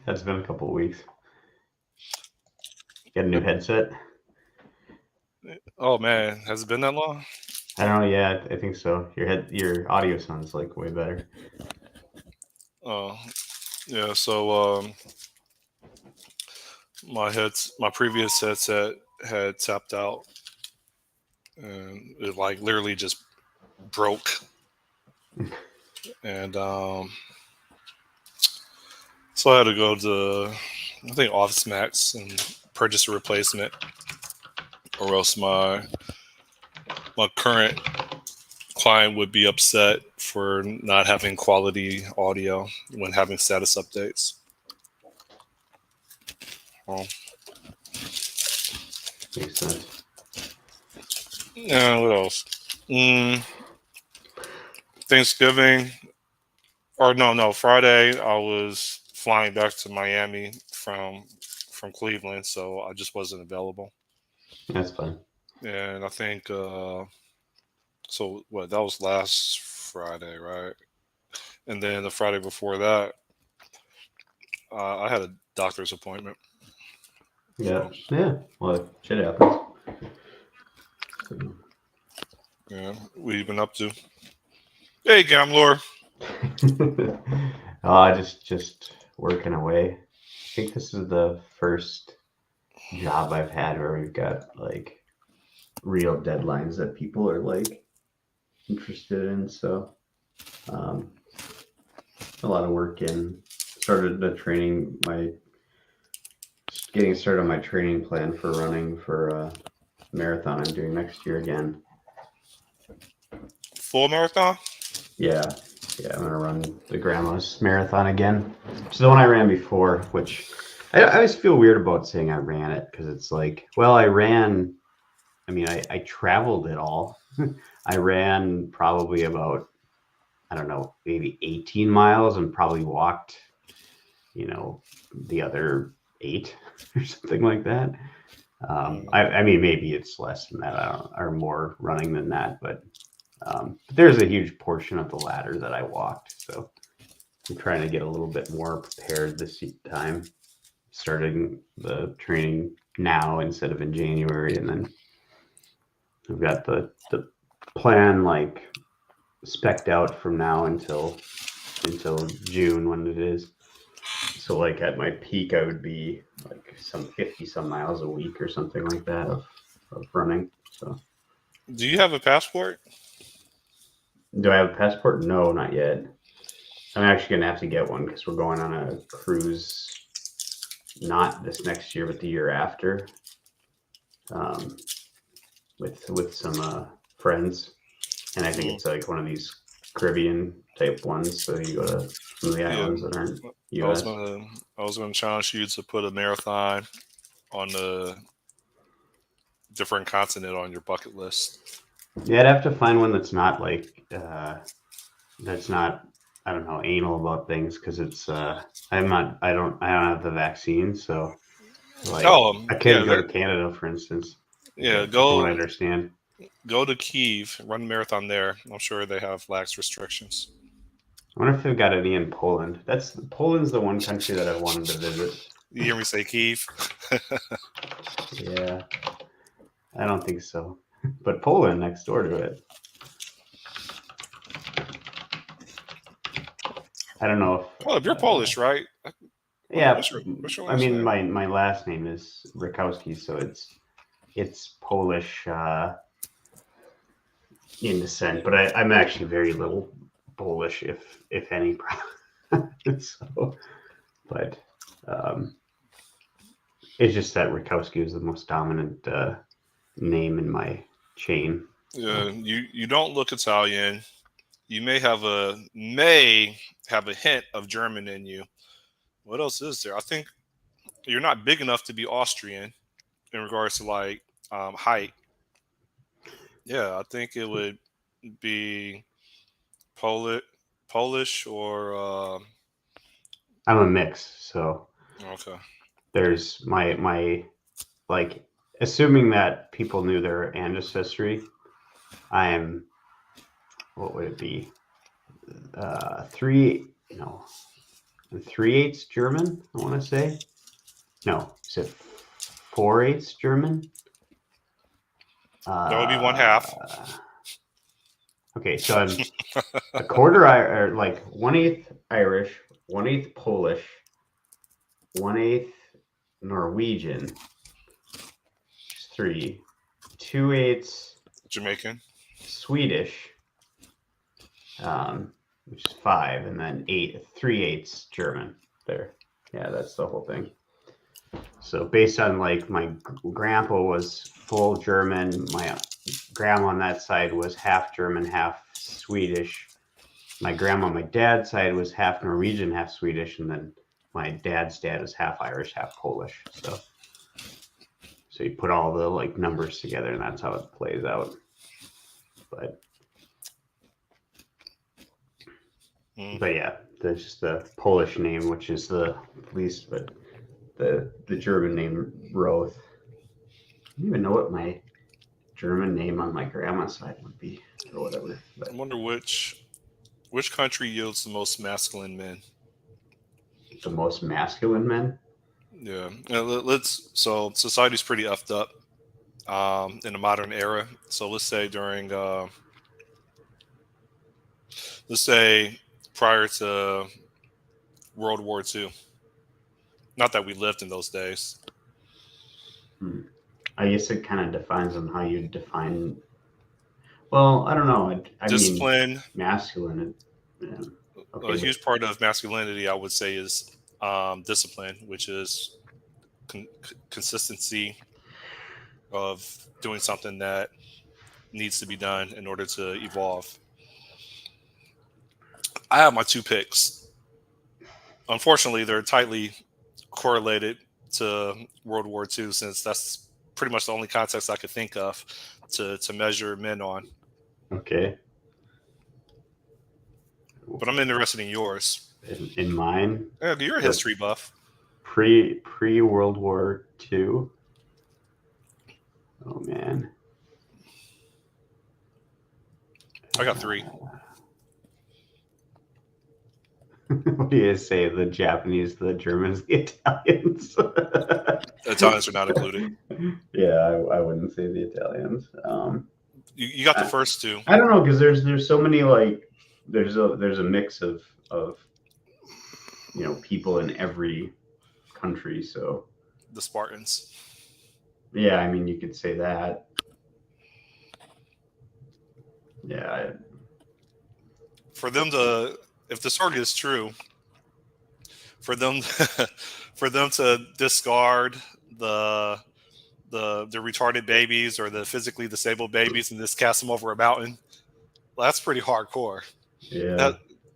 That's been a couple of weeks. Get a new headset? Oh man, has it been that long? I don't know. Yeah, I think so. Your audio sounds like way better. Oh, yeah. So my previous headset had tapped out, and it like literally just broke. And so I had to go to I think Office Max and purchase a replacement, or else my current client would be upset for not having quality audio when having status updates. Well, Makes sense. yeah, what else? Mm, Thanksgiving, or no, Friday I was flying back to Miami from Cleveland, so I just wasn't available. That's fine. And I think so. What, that was last Friday, right? And then the Friday before that, I had a doctor's appointment. Yeah. So Yeah. Well, shit happens. So. yeah, what you been up to? Hey, Gamlor. Just working away. I think this is the first job I've had where we've got like real deadlines that people are like interested in. So um, a lot of work in started the training my getting started on my training plan for running for a marathon I'm doing next year again. Full marathon? Yeah, yeah, I'm gonna run the grandma's marathon again. Which is the one I ran before, which I always feel weird about saying I ran it because it's like, well, I ran. I mean, I traveled it all. I ran probably about, I don't know, maybe 18 miles and probably walked, you know, the other 8 or something like that. I mean, maybe it's less than that, I don't, or more running than that, but there's a huge portion of the ladder that I walked. So I'm trying to get a little bit more prepared this time, starting the training now instead of in January. And then I've got the plan like specked out from now until June when it is. So like at my peak, I would be like some 50 some miles a week or something like that of running. So Do you have a passport? do I have a passport? No, not yet. I'm actually gonna have to get one because we're going on a cruise, not this next year, but the year after, um, with some friends, and I think Mm, it's like one of these Caribbean type ones. So you go to some of the yeah, islands that aren't I was U.S. gonna I was gonna challenge you to put a marathon on the different continent on your bucket list. Yeah, I'd have to find one that's not like that's not, I don't know, anal about things because it's I don't have the vaccine, so like Oh, I yeah, couldn't go to Canada, for instance, yeah. from what I Go understand. go to Kiev, run a marathon there. I'm sure they have lax restrictions. I wonder if they've got any in Poland. That's Poland's the one country that I've wanted to visit. You hear me say Kiev? Yeah, I don't think so, but Poland next door to it. I don't know Well, you're if Polish, right? yeah. What's your I last mean, name? my last name is Rakowski, so it's Polish in descent, but I'm actually very little Polish, if any. So, but um, it's just that Rakowski is the most dominant name in my chain. So You don't look Italian. You may have a hint of German in you. What else is there? I think you're not big enough to be Austrian in regards to like height. Yeah, I think it would be Polish, Polish or I'm a mix. So okay. there's my like assuming that people knew their ancestry. I'm what would it be? Three, no. 3/8 German, I want to say. No, is it 4/8 German? That would be 1/2. Okay, so I'm a quarter, or like 1/8 Irish, 1/8 Polish, 1/8 Norwegian, which is 3, 2/8 Jamaican. Swedish, which is 5, and then 3/8 German. There, yeah, that's the whole thing. So based on like my grandpa was full German, my grandma on that side was half German, half Swedish. My grandma on my dad's side was half Norwegian, half Swedish, and then my dad's dad was half Irish, half Polish. So you put all the like numbers together, and that's how it plays out. But yeah, there's just the Polish name, which is the least, but the German name Roth. I don't even know what my German name on my grandma's side would be, or whatever. But I wonder which country yields the most masculine men. the most masculine men. Yeah, so society's pretty effed up in the modern era. So let's say during, let's say prior to World War II. Not that we lived in those days. I guess it kind of depends on how you define. Well, I don't know. I Discipline. mean, masculine. Yeah. Okay, A huge part of masculinity, I would say, is discipline, which is consistency of doing something that needs to be done in order to evolve. I have my 2 picks. Unfortunately, they're tightly correlated to World War II, since that's pretty much the only context I could think of to measure men on. Okay. But I'm interested in yours. In mine? Yeah, you're a history buff. Pre World War II. Oh man. I got 3. What do you say? The Japanese, the Germans, the Italians. The Italians are not included. Yeah, I wouldn't say the Italians. You got the first 2. I don't know, because there's so many, like there's a mix of people in every country. So the Spartans. Yeah, I mean, you could say that. Yeah. For them to, if the story is true, for them to discard the retarded babies or the physically disabled babies and just cast them over a mountain, well, that's pretty hardcore. Yeah.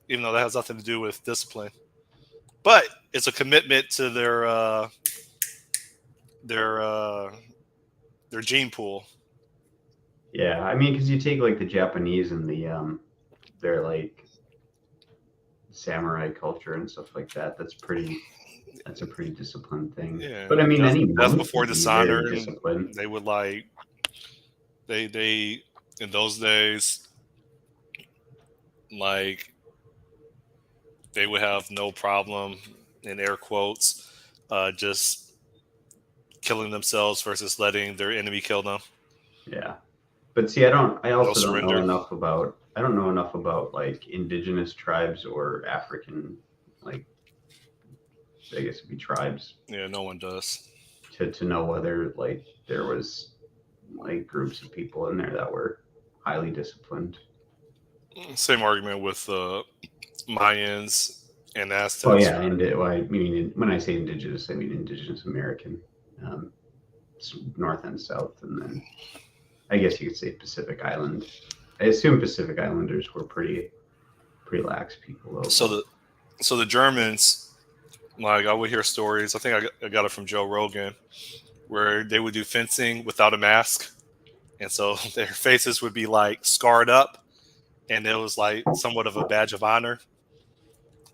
Even though that has nothing to do with discipline, but it's a commitment to their gene pool. Yeah, I mean, because you take like the Japanese and their like samurai culture and stuff like that. That's a pretty disciplined thing. Yeah, but I mean, that's before dishonor. They would like they in those days, like, they would have no problem, in air quotes, just killing themselves versus letting their enemy kill them. Yeah, but see, I also don't know enough about. I don't know enough about like indigenous tribes or African, like, I guess it'd be tribes. Yeah, no one does. To know whether like there was like groups of people in there that were highly disciplined. Same argument with Mayans and Aztecs. Oh yeah, and I mean, when I say indigenous, I mean indigenous American, North and South, and then I guess you could say Pacific Island. I assume Pacific Islanders were pretty lax people, though. So the Germans, like, I would hear stories. I think I got it from Joe Rogan, where they would do fencing without a mask, and so their faces would be like scarred up, and it was like somewhat of a badge of honor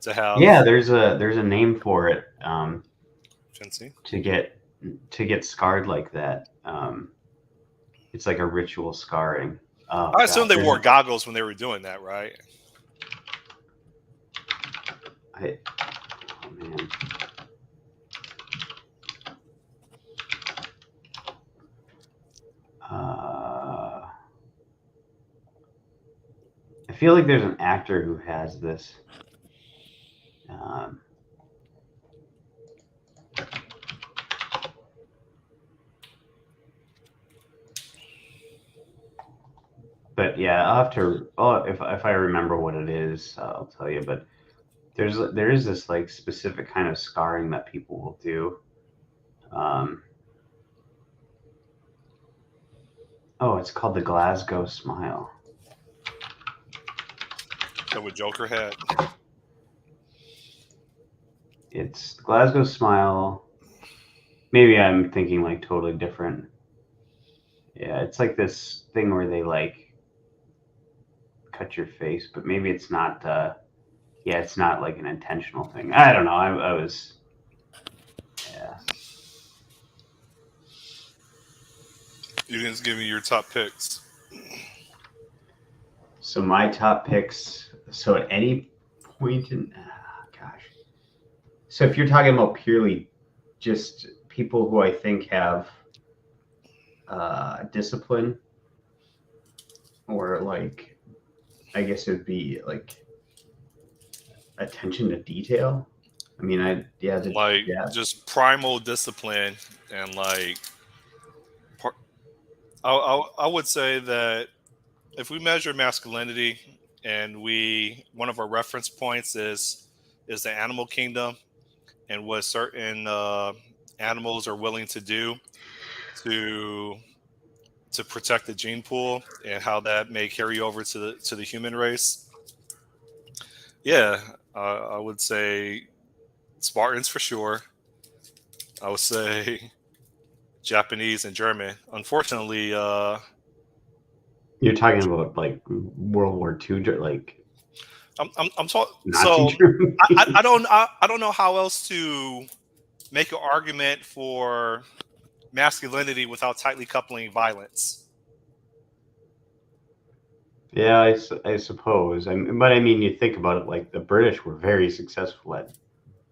to have. Yeah, there's a name for it. Fencing. To get scarred like that. It's like a ritual scarring. I assume they wore goggles when they were doing that, right? feel like there's an actor who has this. Um, but yeah, I'll have to. Oh, if I remember what it is, I'll tell you. But there is this like specific kind of scarring that people will do. Oh, it's called the Glasgow Smile. That what Joker had. It's Glasgow Smile. Maybe I'm thinking like totally different. Yeah, it's like this thing where they like cut your face, but maybe it's not. Yeah, it's not like an intentional thing. I don't know. I was. Yeah. You can just give me your top picks. So my top picks. So at any point in, gosh. So if you're talking about purely just people who I think have discipline, or like, I guess it would be like attention to detail. I mean, Just primal discipline and like. I would say that if we measure masculinity and one of our reference points is the animal kingdom and what certain animals are willing to do to protect the gene pool and how that may carry over to the human race. Yeah, I would say Spartans for sure. I would say Japanese and German. Unfortunately, you're talking about like World War II, like I'm talking. Nazi So Germany. I don't know how else to make an argument for masculinity without tightly coupling violence. Yeah, I suppose. But I mean, you think about it, like the British were very successful at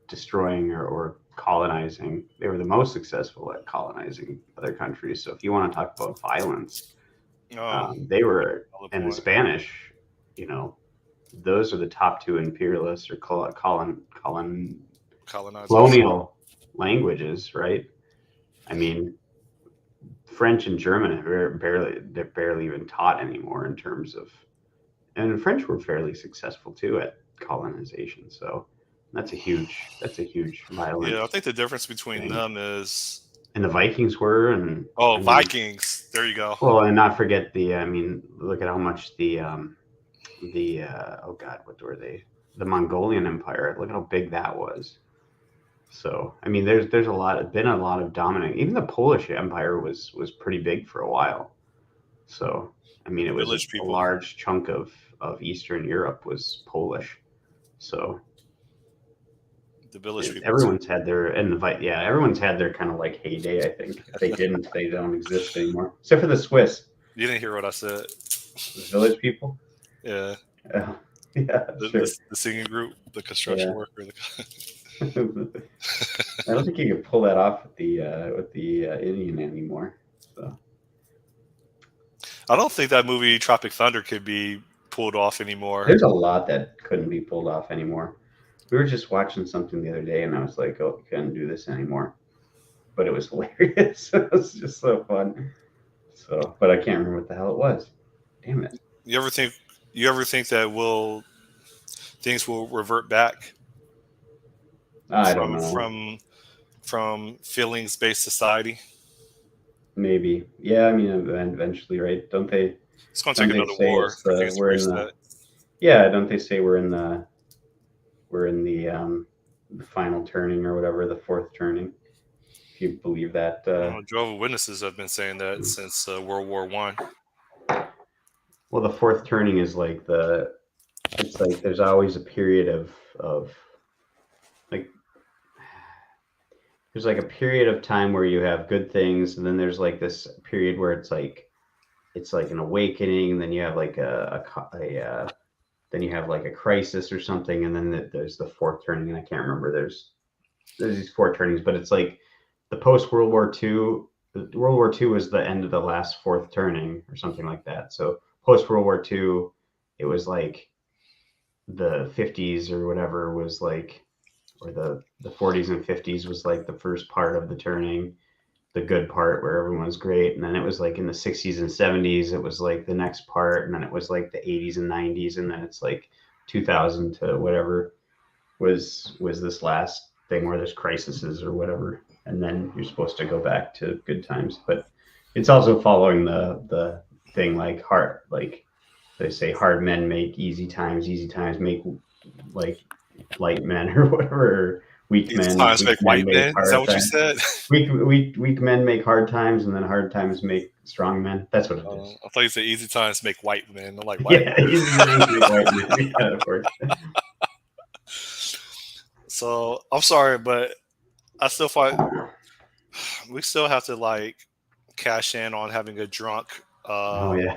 destroying or colonizing. They were the most successful at colonizing other countries. So if you want to talk about violence, they were, and the Spanish, you know, those are the top two imperialists or colonial languages, right? I mean, French and German they're barely even taught anymore in terms of, and French were fairly successful too at colonization. So that's a huge violent. Yeah, I think the difference between them is, and the Vikings were, and Vikings. There you go. Well, and not forget I mean, look at how much the oh God, what were they? The Mongolian Empire. Look at how big that was. So I mean, there's been a lot of dominant. Even the Polish Empire was pretty big for a while. So I mean, it was a large chunk of Eastern Europe was Polish. So the village people. Everyone's had their everyone's had their kind of like heyday. I think if they didn't, they don't exist anymore, except for the Swiss. You didn't hear what I said. The village people. Yeah. Yeah. The singing group, the construction worker. I don't think you can pull that off with the Indian anymore. So. I don't think that movie Tropic Thunder could be pulled off anymore. There's a lot that couldn't be pulled off anymore. We were just watching something the other day, and I was like, "Oh, you can't do this anymore," but it was hilarious. It was just so fun. So, but I can't remember what the hell it was. Damn it! You ever think that things will revert back? I don't know. From feelings-based society. Maybe, yeah. I mean, eventually, right? Don't they? It's going to take another war. Yeah, don't they say we're in the final turning or whatever, the fourth turning? If you believe that. Jehovah's Witnesses have been saying that since World War I. Well, the fourth turning is like it's like there's always a period of like there's like a period of time where you have good things, and then there's like this period where it's like an awakening, and then you have like then you have like a crisis or something, and then there's the fourth turning, and I can't remember. There's these four turnings, but it's like the post World War II. World War II was the end of the last fourth turning or something like that. So post World War II, it was like the 50s or whatever was like, or the 40s and 50s was like the first part of the turning, the good part where everyone was great, and then it was like in the 60s and 70s it was like the next part, and then it was like the 80s and 90s, and then it's like 2000 to whatever was this last thing where there's crises or whatever, and then you're supposed to go back to good times. But it's also following the thing like hard, like they say hard men make easy times make like light men or whatever, or These times weak make men white make men. Is that hard what you times. said? Weak men make hard times, and then hard times make strong men. That's what it is. I thought you said easy times make white men. I'm like, white Yeah, men. easy things make white men. Yeah, of course. So I'm sorry, but I still find we still have to like cash in on having a drunk Oh yeah.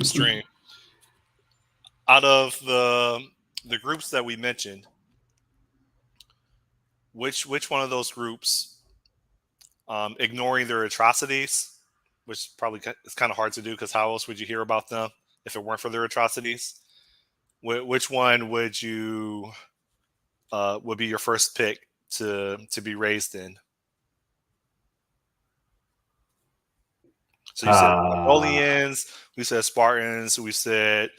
stream. Out of the groups that we mentioned, which one of those groups, ignoring their atrocities, which probably is kind of hard to do because how else would you hear about them if it weren't for their atrocities? Which one would you would be your first pick to be raised in? So you said Uh, Mongolians, we said Spartans, we said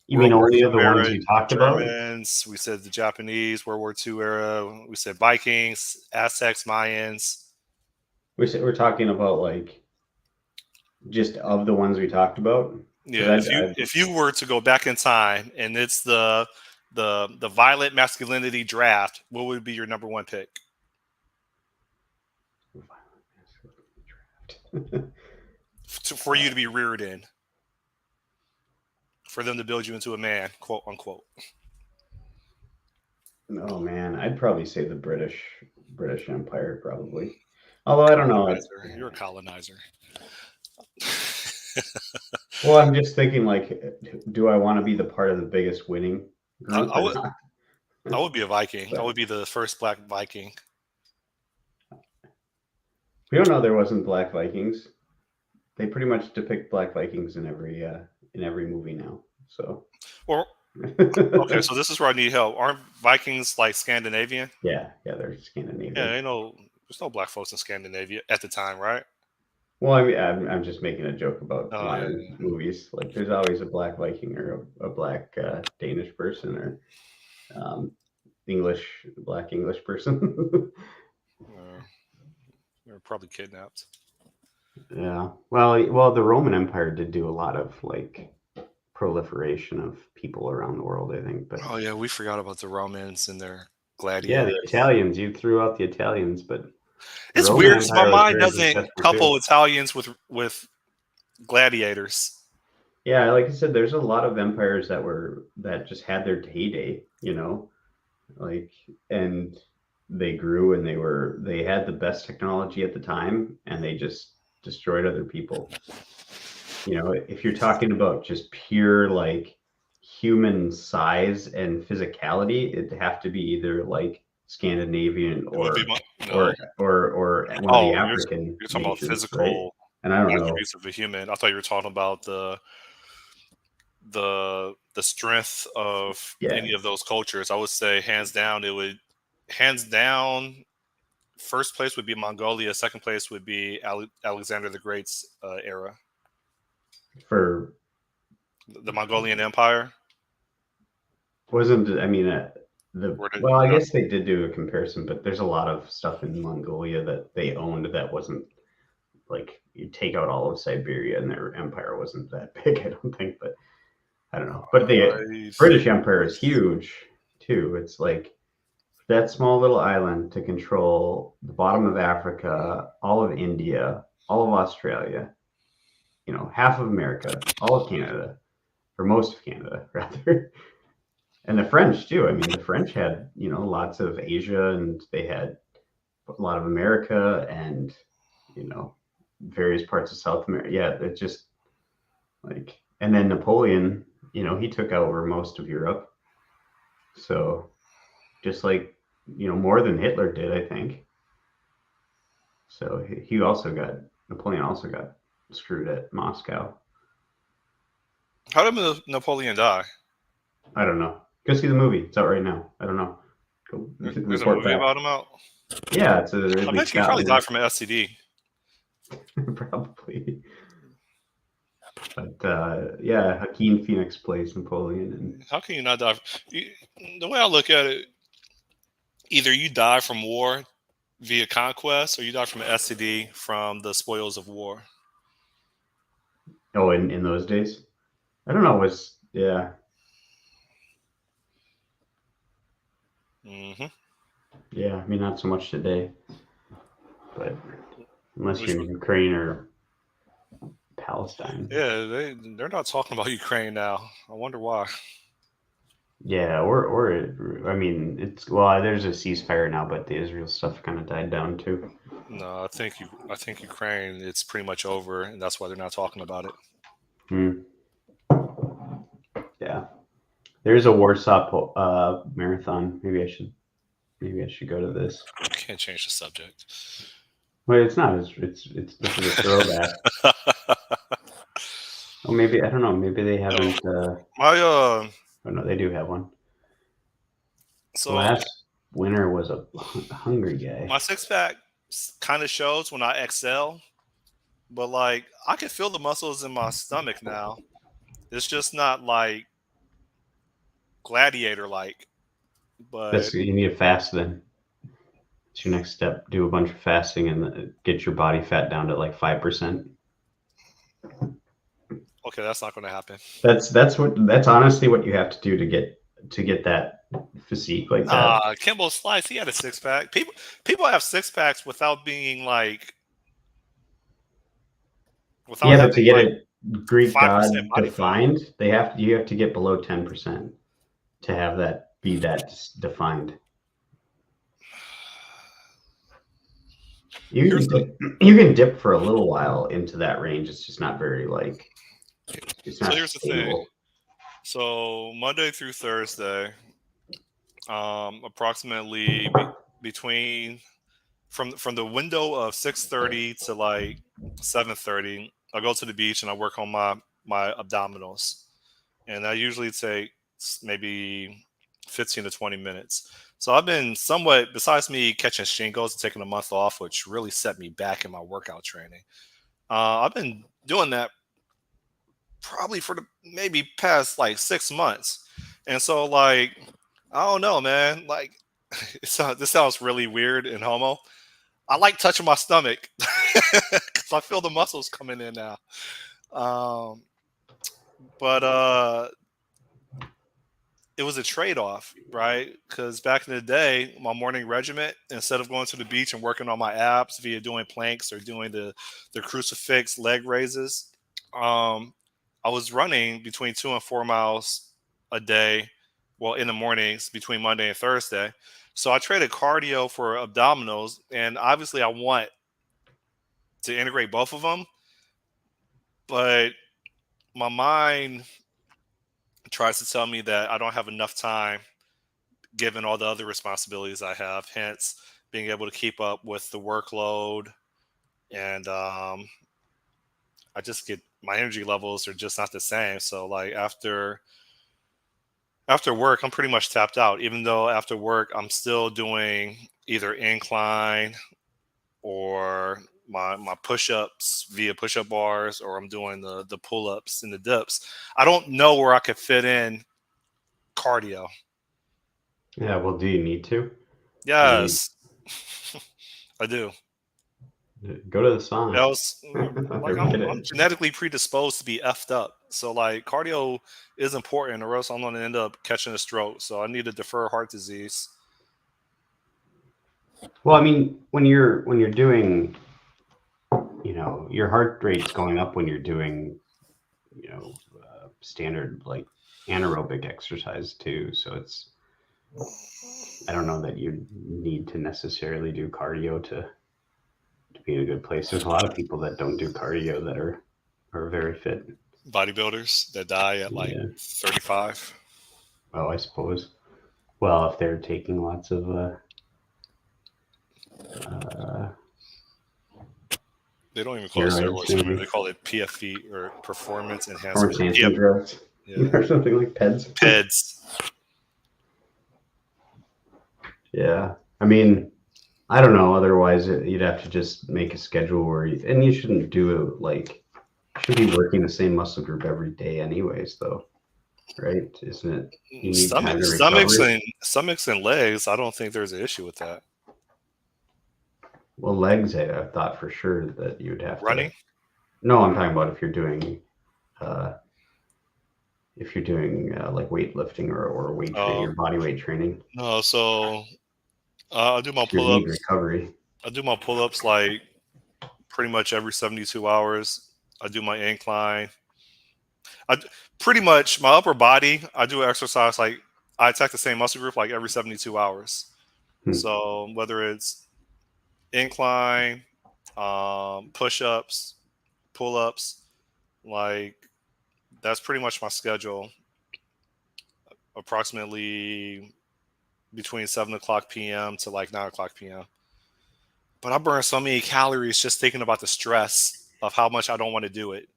you World mean War only II of the ones era we talked about? Germans, we said the Japanese, World War II era, we said Vikings, Aztecs, Mayans. We're talking about like just of the ones we talked about. Because Yeah, if you were to go back in time and it's the violent masculinity draft, what would be your number one pick for you to be reared in, for them to build you into a man, quote unquote? Oh man, I'd probably say the British Empire probably. Although I don't know. Colonizer, you're a colonizer. Well, I'm just thinking like, do I want to be the part of the biggest winning I, group I or would not? I would be a Viking. I But would be the first black Viking. we don't know there wasn't Black Vikings. They pretty much depict Black Vikings in every movie now. So Or okay, so this is where I need help. Aren't Vikings like Scandinavian? yeah, they're Yeah, Scandinavian. there's no black folks in Scandinavia at the time, right? Well, I mean, I'm just making a joke about Yeah, modern movies. Like, there's always a Black Viking or a Black Danish person or um, Black English person. yeah. They were probably kidnapped. Yeah. The Roman Empire did do a lot of like proliferation of people around the world, I think. But Oh yeah, we forgot about the Romans and their yeah, the gladiators. Italians, you threw out the Italians, but the It's Roman weird because my Empire was mind very doesn't successful too. couple Italians with gladiators. Yeah, like I said, there's a lot of empires that just had their heyday, like, and they grew and they had the best technology at the time, and they just destroyed other people. If you're talking about just pure like human size and physicality, it'd have to be either like Scandinavian It would be or no. or one of the Oh, African you're talking about nations, right? physical And I don't know. attributes of a human. I thought you were talking about the strength of Yeah, any of those cultures. I would say hands down first place would be Mongolia. Second place would be Alexander the Great's era, for the Mongolian Empire. wasn't I mean Or the, I guess they did do a comparison, but there's a lot of stuff in Mongolia that they owned that wasn't like you take out all of Siberia and their empire wasn't that big, I don't think, but I don't know. But the I think British Empire is huge too. It's like that small little island to control the bottom of Africa, all of India, all of Australia, half of America, all of Canada, or most of Canada, rather. And the French too. I mean, the French had, lots of Asia, and they had a lot of America and, you know, various parts of South America. Yeah, it just like, and then Napoleon, he took over most of Europe. So just like, more than Hitler did, I think. So Napoleon also got screwed at Moscow. How did Napoleon die? I don't know. Go see the movie. It's out right now. I don't know. Go There's a report movie back. about him out. Yeah, it's a I Ridley bet you he Scott probably movie. died from an STD. Probably. But yeah, Joaquin Phoenix plays Napoleon, and How can you not die? The way I look at it, either you die from war via conquest, or you die from an STD from the spoils of war. oh, in those days, I don't know. Was yeah, Hmm. yeah. I mean, not so much today, but unless Which, you're in Ukraine or Palestine. yeah, they're not talking about Ukraine now. I wonder why. Yeah, or I mean, it's well, there's a ceasefire now, but the Israel stuff kind of died down too. No, I think Ukraine. It's pretty much over, and that's why they're not talking about it. Hmm. Yeah, there's a Warsaw marathon. Maybe I should go to this. Can't change the subject. Well, it's not. It's this is a throwback. Oh, maybe I don't know. Maybe they So haven't. my Oh no, they do have one. so Last winner was a hungry guy. my six pack kind of shows when I excel, but like I can feel the muscles in my stomach now. It's just not like gladiator like, but That's you need to fast then. It's your next step. Do a bunch of fasting and get your body fat down to like 5%. okay, that's not going to happen. That's honestly what you have to do to get that physique like that. Nah, Kimbo Slice, he had a six pack. People have six packs without being like without Yeah, but having to get like it Greek 5% god body fat. defined, you have to get below 10% to have that be that defined. You Here's can the you can dip for a little while into that range. It's just not very like it's so not here's the thing. sustainable. So Monday through Thursday, approximately between from the window of 6:30 to like 7:30, I go to the beach and I work on my abdominals, and I usually take maybe 15 to 20 minutes. So I've been somewhat, besides me catching shingles and taking a month off, which really set me back in my workout training. I've been doing that probably for the maybe past like 6 months, and so like I don't know, man. Like this sounds really weird and homo. I like touching my stomach because I feel the muscles coming in now. Um, but it was a trade off, right? Because back in the day, my morning regiment, instead of going to the beach and working on my abs via doing planks or doing the crucifix leg raises, um, I was running between 2 and 4 miles a day. Well, in the mornings between Monday and Thursday. So I traded cardio for abdominals, and obviously I want to integrate both of them, but my mind tries to tell me that I don't have enough time given all the other responsibilities I have, hence being able to keep up with the workload. And I just get my energy levels are just not the same. So like after work, I'm pretty much tapped out, even though after work, I'm still doing either incline or my push-ups via push-up bars, or I'm doing the pull-ups and the dips. I don't know where I could fit in cardio. Yeah, well, do you need to? I mean, Yes, I do. go to the sauna Else, like or get I'm it. genetically predisposed to be effed up. So like cardio is important, or else I'm going to end up catching a stroke. So I need to defer heart disease. Well, I mean, when you're doing, your heart rate's going up when you're doing, standard like anaerobic exercise too. So I don't know that you need to necessarily do cardio to be in a good place. There's a lot of people that don't do cardio that are very fit. Bodybuilders that die at like Yeah. 35. Oh, I suppose. Well, if they're taking lots of uh, They don't even call it Steroids, steroids anymore. maybe They call it PFE or performance performance enhancement. enhancing Yep. drugs, Yeah. or something like PEDs. PEDs. Yeah, I mean, I don't know. Otherwise, you'd have to just make a schedule where and you shouldn't do it like should be working the same muscle group every day, anyways. Though, right? Isn't it? You need time to Stomachs recover. and stomachs and legs. I don't think there's an issue with that. Well, legs, I thought for sure that you would have to. Running. No, I'm talking about uh, if you're doing like weightlifting or weight training Oh or body weight training. no. So I do my You pull need ups. recovery. I do my pull ups like pretty much every 72 hours. I do my incline. Pretty much my upper body. I do exercise like I attack the same muscle group like every 72 hours. Hmm. So whether it's incline, push ups, pull ups, like that's pretty much my schedule. Approximately between 7 o'clock p.m. to like 9 o'clock p.m. But I burn so many calories just thinking about the stress of how much I don't want to do it.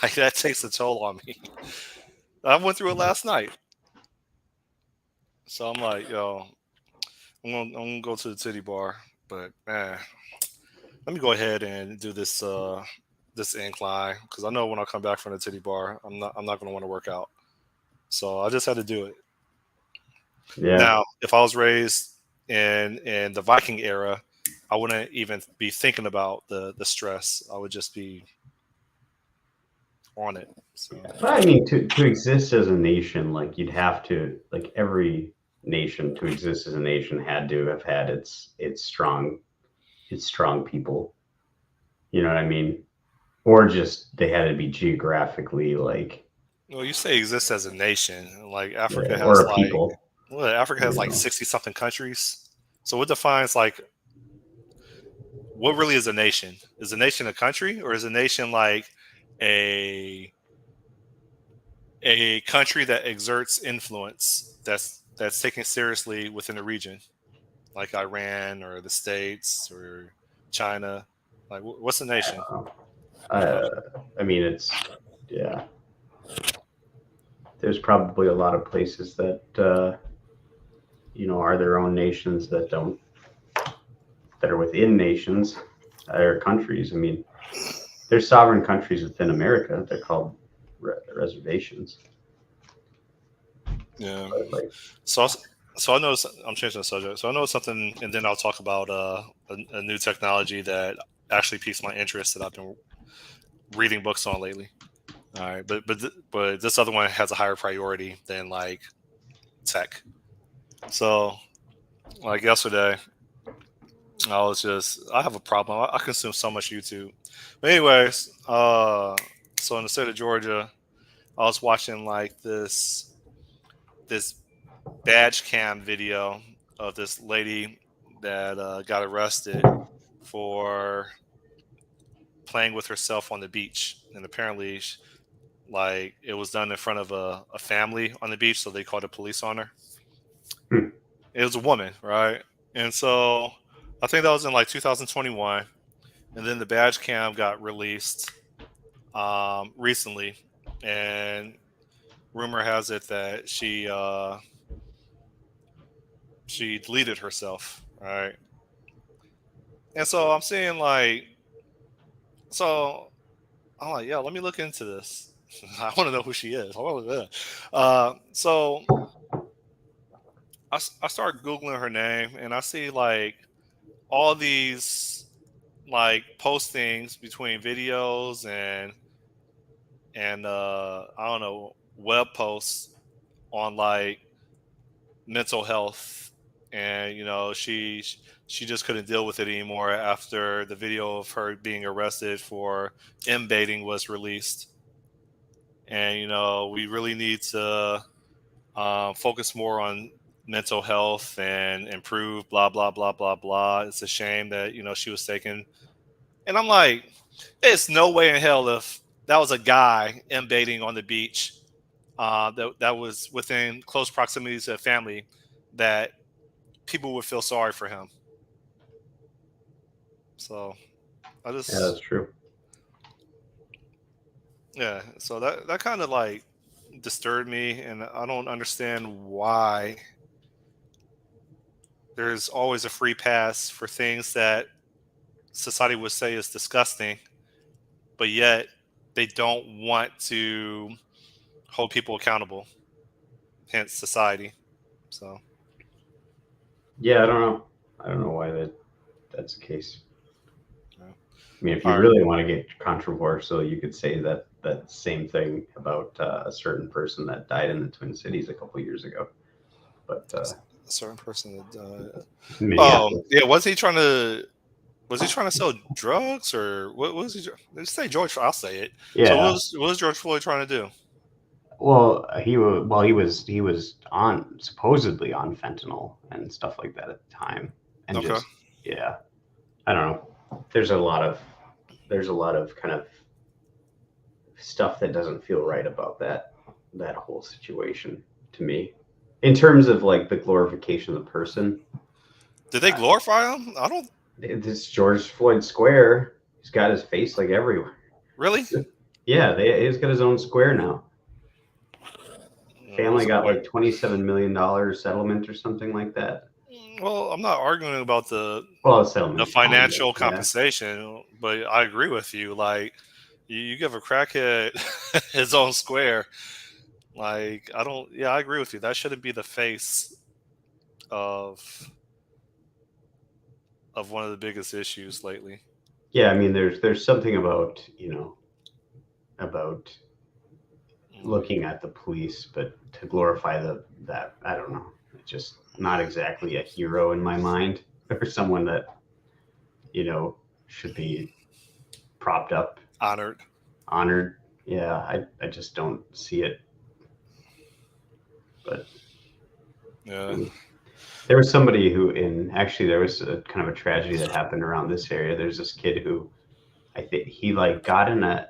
Like that takes a toll on me. I went through it last night. So I'm like, yo, I'm gonna go to the titty bar, but man, let me go ahead and do this incline because I know when I come back from the titty bar, I'm not gonna want to work out. So I just had to do it. Yeah, Now, if I was raised in the Viking era, I wouldn't even be thinking about the stress. I would just be on it. So but I mean, to exist as a nation, like you'd have to, like every nation to exist as a nation had to have had its strong people. You know what I mean? Or just they had to be geographically like well, you say exists as a nation. Like Africa yeah, or has a like people. well, Africa has You like know, 60 something countries. So what defines like what really is a nation? Is a nation a country or is a nation like a a country that exerts influence that's taken seriously within the region, like Iran or the States or China? Like what's a nation? uh, I mean, it's yeah. There's probably a lot of places that are their own nations that don't that are within nations or countries. I mean, there's sovereign countries within America. They're called reservations. Yeah. But like, So so I know I'm changing the subject. So I know something, and then I'll talk about a new technology that actually piques my interest that I've been reading books on lately. All right, but this other one has a higher priority than like tech. So like yesterday, I have a problem. I consume so much YouTube. But anyways, so in the state of Georgia, I was watching like this badge cam video of this lady that got arrested for playing with herself on the beach, and apparently, like it was done in front of a family on the beach, so they called the police on her. hmm, It was a woman, right? And so I think that was in like 2021, and then the badge cam got released recently, and rumor has it that she deleted herself, right? And so I'm seeing like so I'm like, yeah, let me look into this. I want to know who she is. I want to so I start googling her name and I see like all these like postings between videos and I don't know web posts on like mental health, and she just couldn't deal with it anymore after the video of her being arrested for M baiting was released. And we really need to focus more on mental health and improve blah blah blah blah blah. It's a shame that she was taken. And I'm like, it's no way in hell if that was a guy M baiting on the beach, that was within close proximity to a family, that people would feel sorry for him. So I Yeah, that's just true. yeah. So that kind of like disturbed me, and I don't understand why there's always a free pass for things that society would say is disgusting, but yet they don't want to hold people accountable. Hence, society. So, Yeah, I don't know. I don't know why that's the case. yeah. I mean, if you All right. really want to get controversial, you could say that same thing about a certain person that died in the Twin Cities a couple years ago. But A certain person that Minneapolis. yeah, was he trying to sell drugs or what was he? Let's say George. I'll say it. So Yeah. what was George Floyd trying to do? Well, he was on supposedly on fentanyl and stuff like that at the time, and Okay. just yeah, I don't know. There's a lot of kind of stuff that doesn't feel right about that whole situation to me, in terms of like the glorification of the person. Did they glorify him? I don't This George Floyd Square, he's got his face like everywhere. really. Yeah, he's got his own square now. Family Wasn't got aware. like $27 million settlement or something like that. Well, I'm not arguing about Well, the the settlement's fine, but financial yeah, compensation, but I agree with you. Like, you give a crackhead his own square. Like, I don't. Yeah, I agree with you. That shouldn't be the face of one of the biggest issues lately. yeah. I mean, there's something about about Mm. looking at the police, but to glorify that I don't know. It's just not exactly a hero in my mind, or someone that you know should be propped up, Honored. honored. Yeah, I just don't see it. But Yeah. mm. There was somebody who there was a kind of a tragedy that happened around this area. There's this kid who I think he like got in a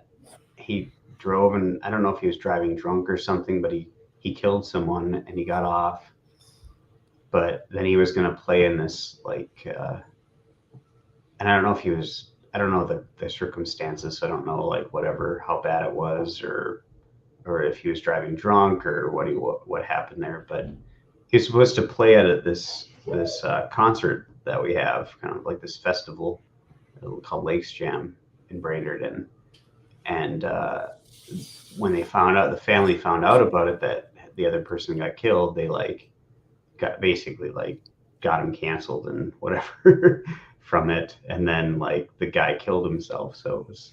he drove, and I don't know if he was driving drunk or something, but he killed someone and he got off. But then he was going to play in this and I don't know if he was, I don't know the circumstances, so I don't know like whatever how bad it was, or if he was driving drunk or what happened there. But he's supposed to play at this concert that we have, kind of like this festival called Lakes Jam in Brainerd, and when the family found out about it, that the other person got killed, they like got basically like got him canceled and whatever from it, and then like the guy killed himself. So it was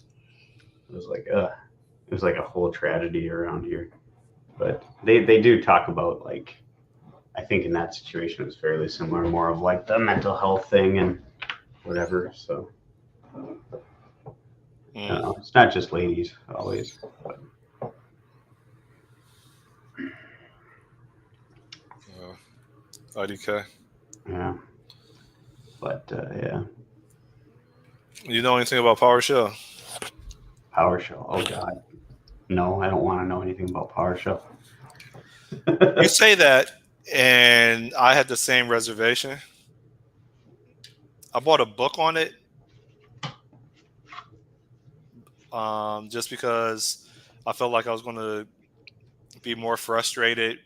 like it was like a whole tragedy around here. But they do talk about like I think in that situation it was fairly similar, more of like the mental health thing and whatever. So I Mm. don't know. It's not just ladies always. But IDK. yeah, but yeah, You know anything about PowerShell? PowerShell. Oh God, no, I don't want to know anything about PowerShell. You say that, and I had the same reservation. I bought a book on it, just because I felt like I was going to be more frustrated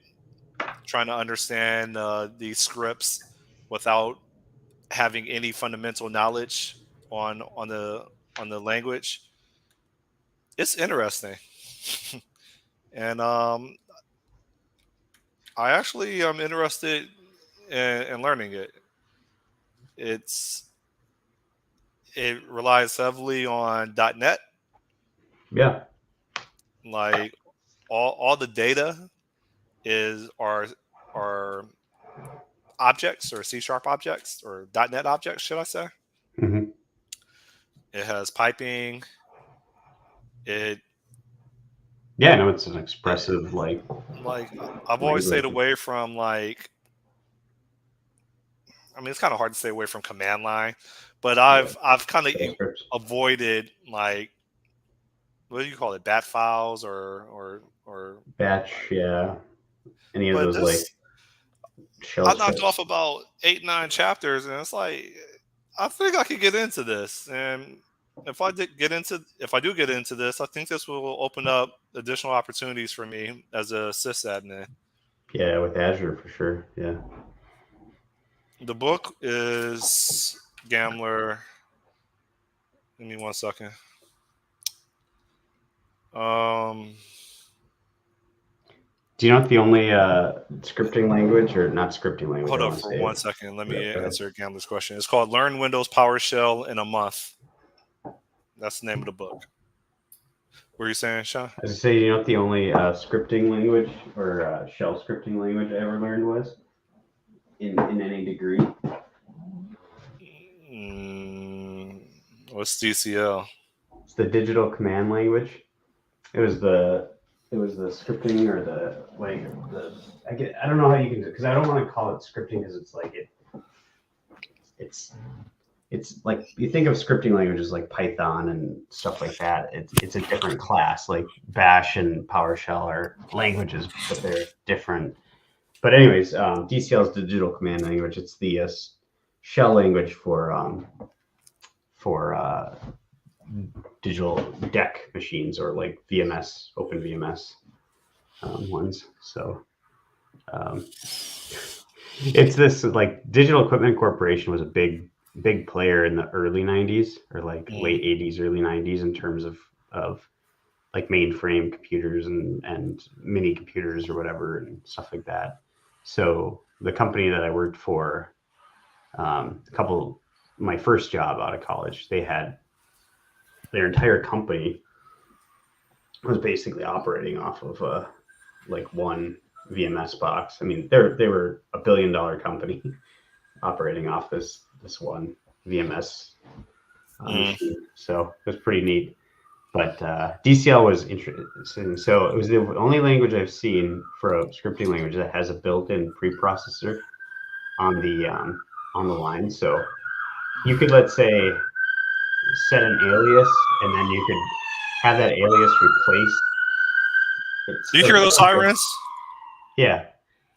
trying to understand these scripts without having any fundamental knowledge on the language. It's interesting, and I actually am interested in learning it. It's it relies heavily on .NET, Yeah. like all the data is are objects or C sharp objects or .NET objects, should I say? Hmm. It has piping. It, Yeah, no, it's an it expressive like like I've always stayed language. away from like I mean it's kind of hard to stay away from command line, but Yeah, I've kind of shell scripts. avoided like what do you call it bat files or Batch, like yeah. Any of but those like this shell I knocked scripts. off about 8 9 chapters and it's like I think I could get into this and if I do get into this, I think this will open up additional opportunities for me as a sysadmin. Yeah, with Azure for sure. Yeah. The book is Gambler. Give me 1 second. Um, Do you know what the only scripting language, or not scripting language, Hold I up want to for say? 1 second. Let me Yeah, go ahead. answer Gambler's question. It's called Learn Windows PowerShell in a Month. That's the name of the book. What are you saying, Sean? I was to say, you know what the only scripting language or shell scripting language I ever learned was in any degree? What's DCL? It's the digital command language. It was the scripting or the like the I don't know how you can, because I don't want to call it scripting because it's like it's it's like you think of scripting languages like Python and stuff like that. It's a different class. Like Bash and PowerShell are languages, but they're different. But anyways, DCL is digital command language. It's the shell language for digital DEC machines, or like VMS, Open VMS ones. So it's this, like, Digital Equipment Corporation was a big player in the early 90s, or like late 80s, early 90s, in terms of like mainframe computers and mini computers or whatever and stuff like that. So the company that I worked for, my first job out of college, they had their entire company was basically operating off of like one VMS box. I mean, they were $1 billion company operating off this one VMS machine. So it was pretty neat. But DCL was interesting. So it was the only language I've seen for a scripting language that has a built-in preprocessor on the line. So you could, let's say, set an alias, and then you could have that alias replaced. Do you hear those sirens? Yeah.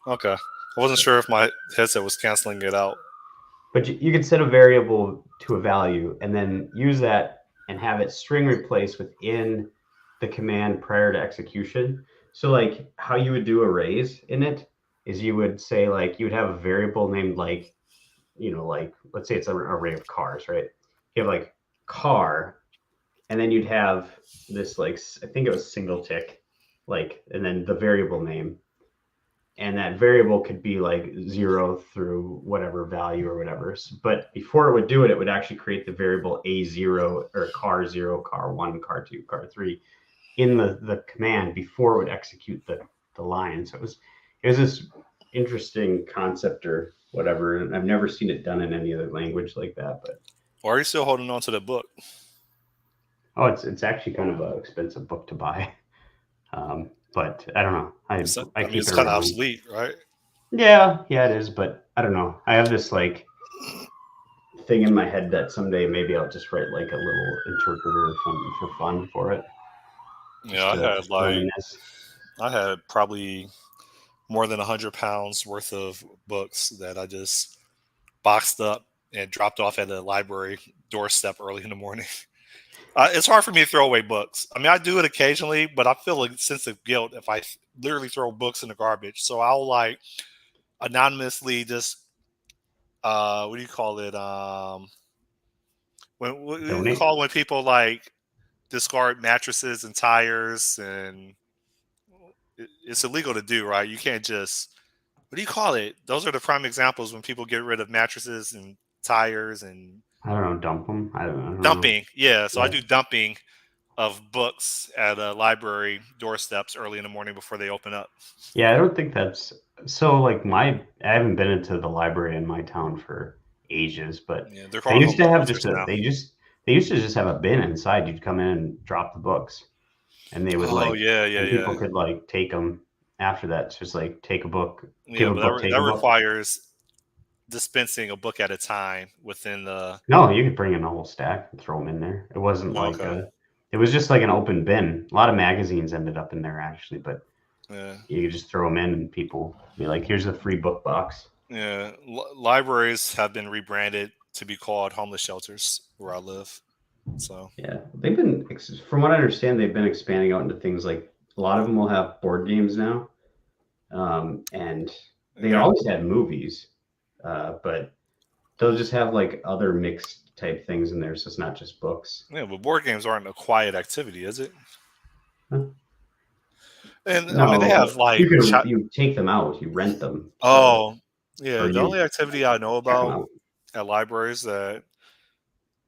Okay. I wasn't sure if my headset was canceling it out. But you could set a variable to a value and then use that and have it string replace within the command prior to execution. So like how you would do arrays in it is you would say, like, you would have a variable named, like, like, let's say it's an array of cars, right? You have like car, and then you'd have this, like, I think it was single tick, like, and then the variable name. And that variable could be like 0 through whatever value or whatever. But before it would do it, it would actually create the variable A0 or car 0, car 1, car 2, car 3 in the command before it would execute the line. So it was this interesting concept or whatever. And I've never seen it done in any other language like that. But why are you still holding on to the book? Oh, it's actually kind of an expensive book to buy. But I don't know. I keep it's it kind of around. obsolete, right? Yeah, it is. But I don't know. I have this, like, thing in my head that someday maybe I'll just write like a little interpreter for fun for it. Yeah, I had probably more than 100 pounds worth of books that I just boxed up and dropped off at a library doorstep early in the morning. It's hard for me to throw away books. I mean, I do it occasionally, but I feel a sense of guilt if I literally throw books in the garbage. So I'll, like, anonymously just what do you call it? What do you call when people, like, discard mattresses and tires, and it's illegal to do, right? You can't just, what do you call it? Those are the prime examples when people get rid of mattresses and tires and I don't know, dump them. I don't know. Dumping. Yeah, so I do dumping of books at a library doorsteps early in the morning before they open up. Yeah, I don't think that's so. Like, I haven't been into the library in my town for ages, but Yeah, they're they called used home to have shelters now. they used to just have a bin inside. You'd come in and drop the books, and they would, like, people could, like, take them after that. It's just like, take a book, give a book, take a book. Requires dispensing a book at a time within the. No, you could bring in a whole stack and throw them in there. It wasn't like it was just like an open bin. A lot of magazines ended up in there, actually, but you could just throw them in and people be like, here's a free book box. Yeah, libraries have been rebranded to be called homeless shelters where I live. So Yeah, they've been, from what I understand, they've been expanding out into things like a lot of them will have board games now, and and they they're always had movies, but they'll just have like other mixed type things in there, so it's not just books. yeah, but board games aren't a quiet activity, is it? Huh. And I mean, they No, have like you take them out, you rent them, so oh yeah, or the you only activity I know check them about out. at libraries that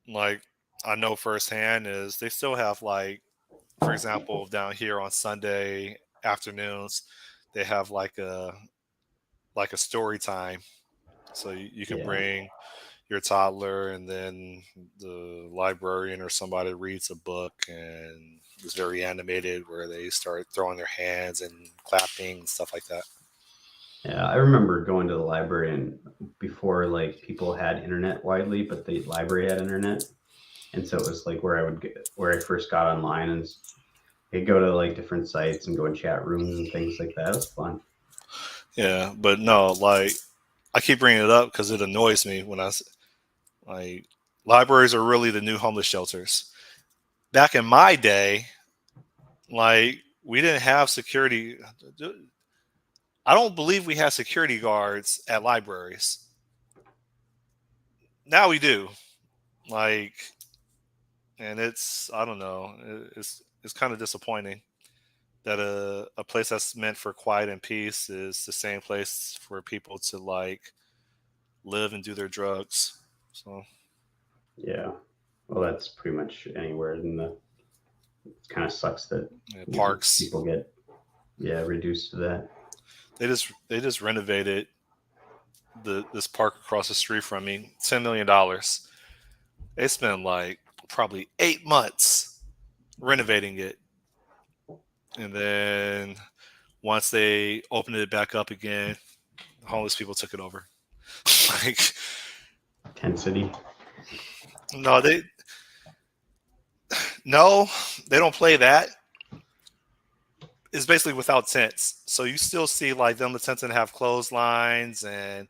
like I know firsthand is they still have like, for example, down here on Sunday afternoons, they have like a story time. So you can Yeah, bring your toddler, and then the librarian or somebody reads a book, and it's very animated where they start throwing their hands and clapping and stuff like that. yeah. I remember going to the library and before like people had internet widely, but the library had internet, and so it was like where I first got online and you go to like different sites and go in chat rooms and things like that. It was fun. Yeah, but no, like I keep bringing it up because it annoys me when like libraries are really the new homeless shelters. Back in my day, like we didn't have security. I don't believe we had security guards at libraries. Now we do. Like, and it's I don't know. It's kind of disappointing that a place that's meant for quiet and peace is the same place for people to like live and do their drugs. So Yeah. Well, that's pretty much anywhere in the. It kind of sucks that yeah, people parks. get reduced to that. They just renovated this park across the street from me. $10 million. They spent like probably 8 months renovating it, and then once they opened it back up again, homeless people took it over. Like, Tent City. no, no, they don't play that. It's basically without tents, so you still see like them the tents that have clotheslines and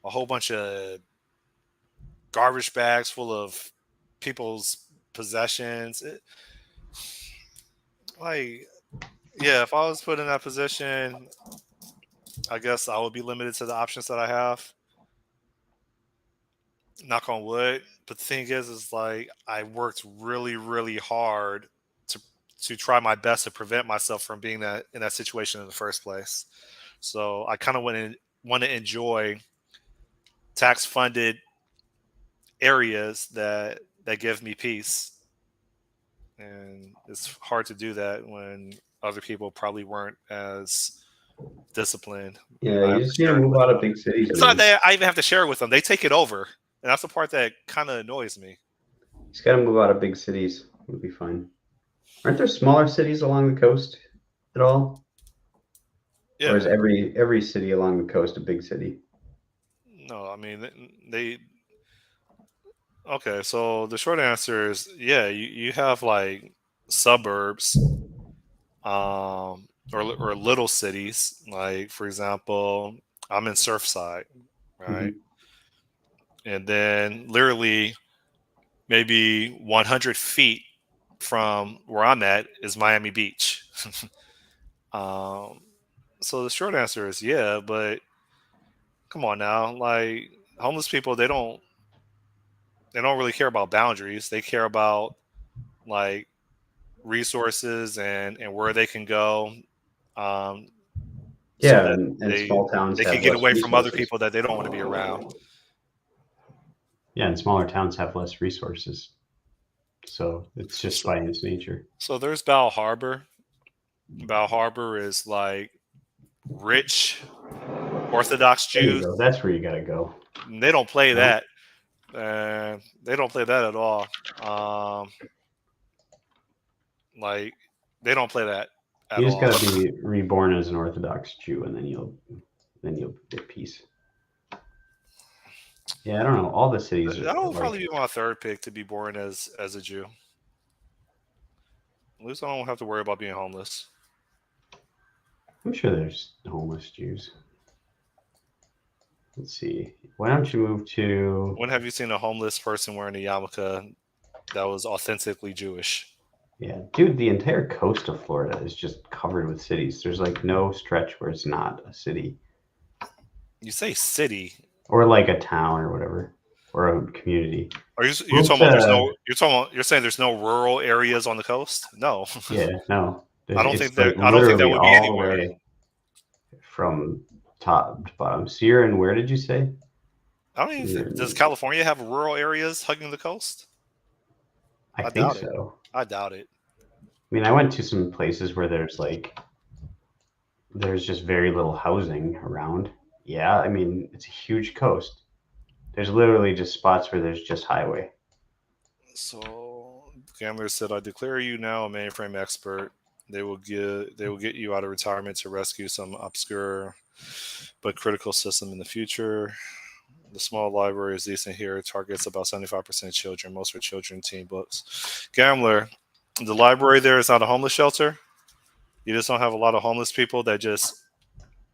a whole bunch of garbage bags full of people's possessions. Like, yeah, if I was put in that position, I guess I would be limited to the options that I have. Knock on wood. But the thing is like I worked really, really hard to to try my best to prevent myself from being that in that situation in the first place. So I kind of want to enjoy tax funded areas that give me peace, and it's hard to do that when other people probably weren't as disciplined, and Yeah, I you have to just need to share it move with out of them. big cities, It's not man. that I even have to share it with them; they take it over, and that's the part that kind of annoys me. Just got to move out of big cities. It'll be fine. Aren't there smaller cities along the coast at all? Or is Yeah, every city along the coast a big city? no, I mean they. Okay, so the short answer is yeah. You have like suburbs, or little cities. Like for example, I'm in Surfside, right, Hmm. and then literally maybe 100 feet from where I'm at is Miami Beach. um, so the short answer is yeah, but come on now, like homeless people, they don't really care about boundaries. They care about like resources and where they can go, um, so Yeah, that and they small towns they can have get less away from other resources. people that they don't want to be around. Yeah, and smaller towns have less resources. So it's just So, by its nature. so there's Bal Harbor. Bal Harbor is like rich Orthodox There you Jews. go. That's where you got to go. And they don't play No? that. They don't play that at all. Like they don't play that You at just all. got to be reborn as an Orthodox Jew, and then you'll get peace. Yeah, I don't know. All the cities are That will like probably be my third pick to be born as a Jew. At least I don't have to worry about being homeless. I'm sure there's homeless Jews. Let's see. Why don't you move to? When have you seen a homeless person wearing a yarmulke that was authentically Jewish. Yeah, dude, the entire coast of Florida is just covered with cities. There's like no stretch where it's not a city You say city. or like a town or whatever or a community. Are you Moved talking about to you're saying there's no rural areas on the coast? No. yeah, no, It's it's like I don't think that literally would be all the anywhere. way from top to bottom. So you're in where did you say? I don't even does California have rural areas hugging the coast? I I think doubt it. so. I doubt it. I mean, I went to some places where there's just very little housing around. Yeah, I mean, it's a huge coast. There's literally just spots where there's just highway. So Gambler said, "I declare you now a mainframe expert. They will get you out of retirement to rescue some obscure but critical system in the future. The small library is decent here. It targets about 75% children. Most are children teen books. Gambler, the library there is not a homeless shelter. You just don't have a lot of homeless people that just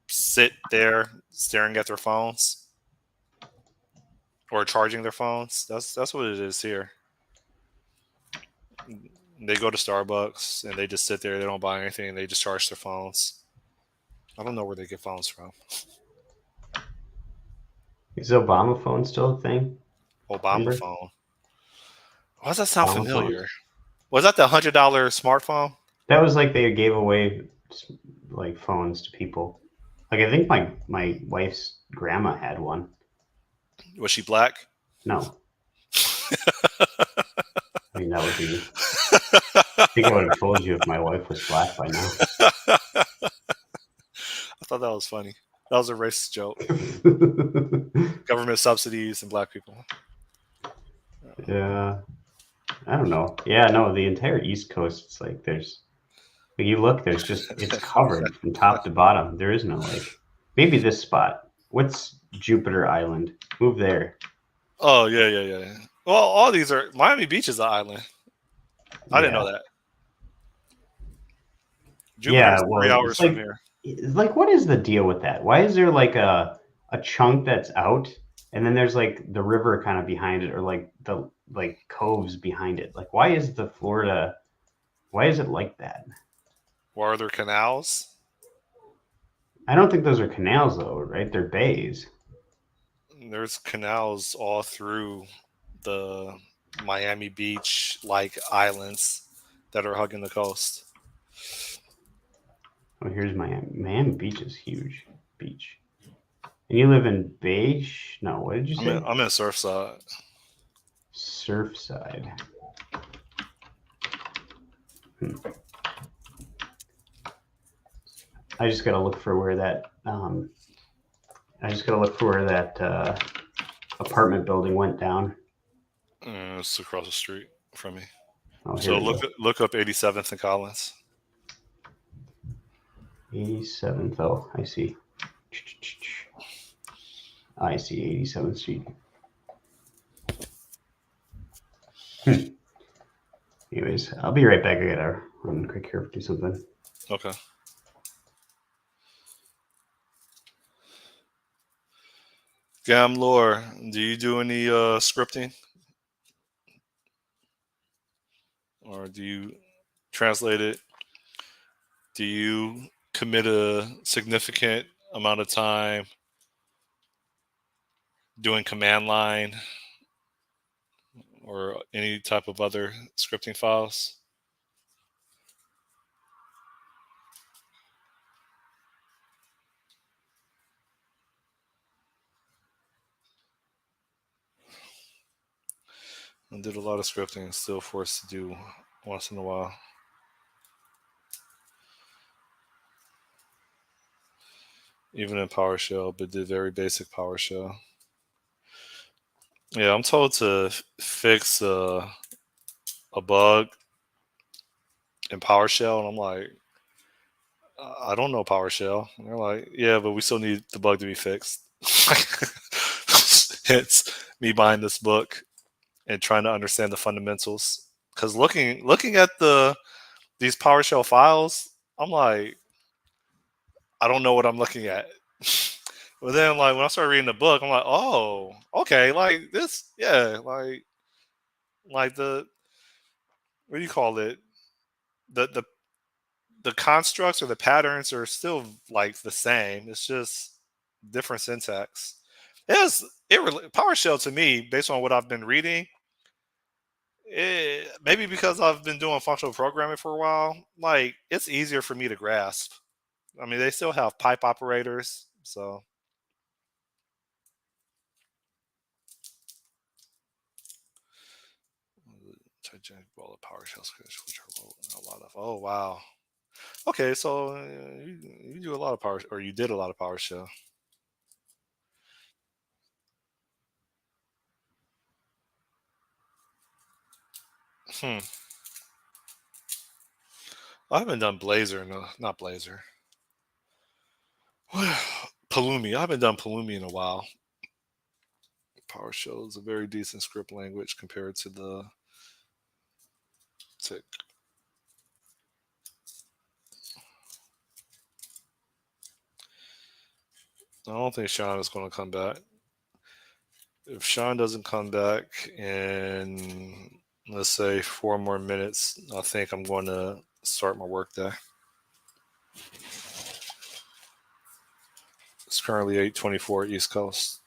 sit there staring at their phones or charging their phones. That's what it is here. They go to Starbucks and they just sit there. They don't buy anything. They just charge their phones. I don't know where they get phones from. Is Obama phone still a thing? Obama Remember? phone. Why does that sound Obama phones. familiar? Was that the $100 smartphone? That was like they gave away like phones to people. Like I think my wife's grandma had one. Was she black? No, I mean that would be. I think I would have told you if my wife was black by now. I thought that was funny. That was a racist joke. Government subsidies and black people. Yeah, I don't know. Yeah, no, the entire East Coast. It's like there's. But you look, there's just it's covered from top to bottom. There is no like maybe this spot. What's Jupiter Island? Move there. Oh yeah. Well, all these are Miami Beach is an island. I didn't know Yeah. that. Yeah, Jupiter's three well, hours from here. it's like what is the deal with that? Why is there like a chunk that's out and then there's like the river kind of behind it or like the like coves behind it? Like why is the Florida why is it like that? Where are there canals? I don't think those are canals though, right? They're bays. There's canals all through the Miami Beach like islands that are hugging the coast. Oh, here's Miami. Miami Beach is huge beach. And you live in Beige? No, what did you say? I'm in Surfside. Surfside. I just gotta look for where that apartment building went down. It's across the street from me. Oh, here So we go. look up 87th and Collins. 87th. Oh, I see. I see 87th Street. Anyways, I'll be right back. I gotta run quick here, do something. Okay. Gamlore, do you do any scripting? Or do you translate it? Do you commit a significant amount of time doing command line or any type of other scripting files? I did a lot of scripting, still forced to do once in a while. Even in PowerShell, but did very basic PowerShell. Yeah, I'm told to fix a bug in PowerShell, and I'm like, I don't know PowerShell. And they're like, yeah, but we still need the bug to be fixed. Hence me buying this book and trying to understand the fundamentals. Because looking at these PowerShell files, I'm like, I don't know what I'm looking at. But then, like when I started reading the book, I'm like, oh, okay, like this, yeah, like the what do you call it? The the constructs or the patterns are still like the same. It's just different syntax. PowerShell to me, based on what I've been reading, maybe because I've been doing functional programming for a while, like it's easier for me to grasp. I mean, they still have pipe operators, so gigantic ball of PowerShell scripts, which are a lot of. Oh wow. Okay, so you do a lot of power, or you did a lot of PowerShell. Hmm. I haven't done Blazor, no, not Blazor. Pulumi. I haven't done Pulumi in a while. PowerShell is a very decent script language compared to the Tick. I don't think Sean is going to come back. If Sean doesn't come back in, let's say, 4 more minutes, I think I'm going to start my work day. It's currently 8:24 East Coast.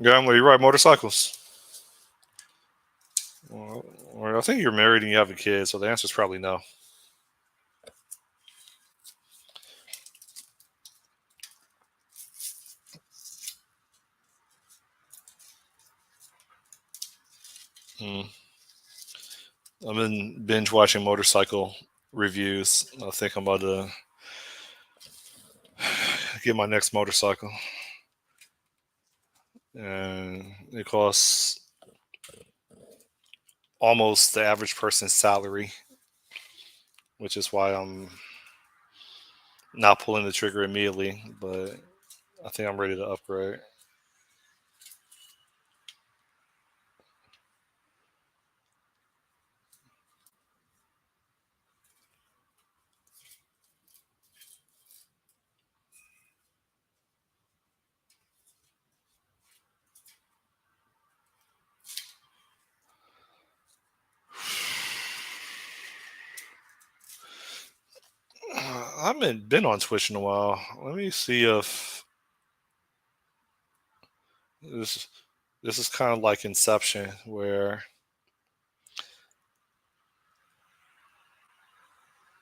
Gamble, you ride motorcycles? Well, I think you're married and you have a kid, so the answer is probably no. Hmm. I've been binge watching motorcycle reviews. I think I'm about to get my next motorcycle. And it costs almost the average person's salary, which is why I'm not pulling the trigger immediately, but I think I'm ready to upgrade. I haven't been on Twitch in a while. Let me see if this this is kind of like Inception, where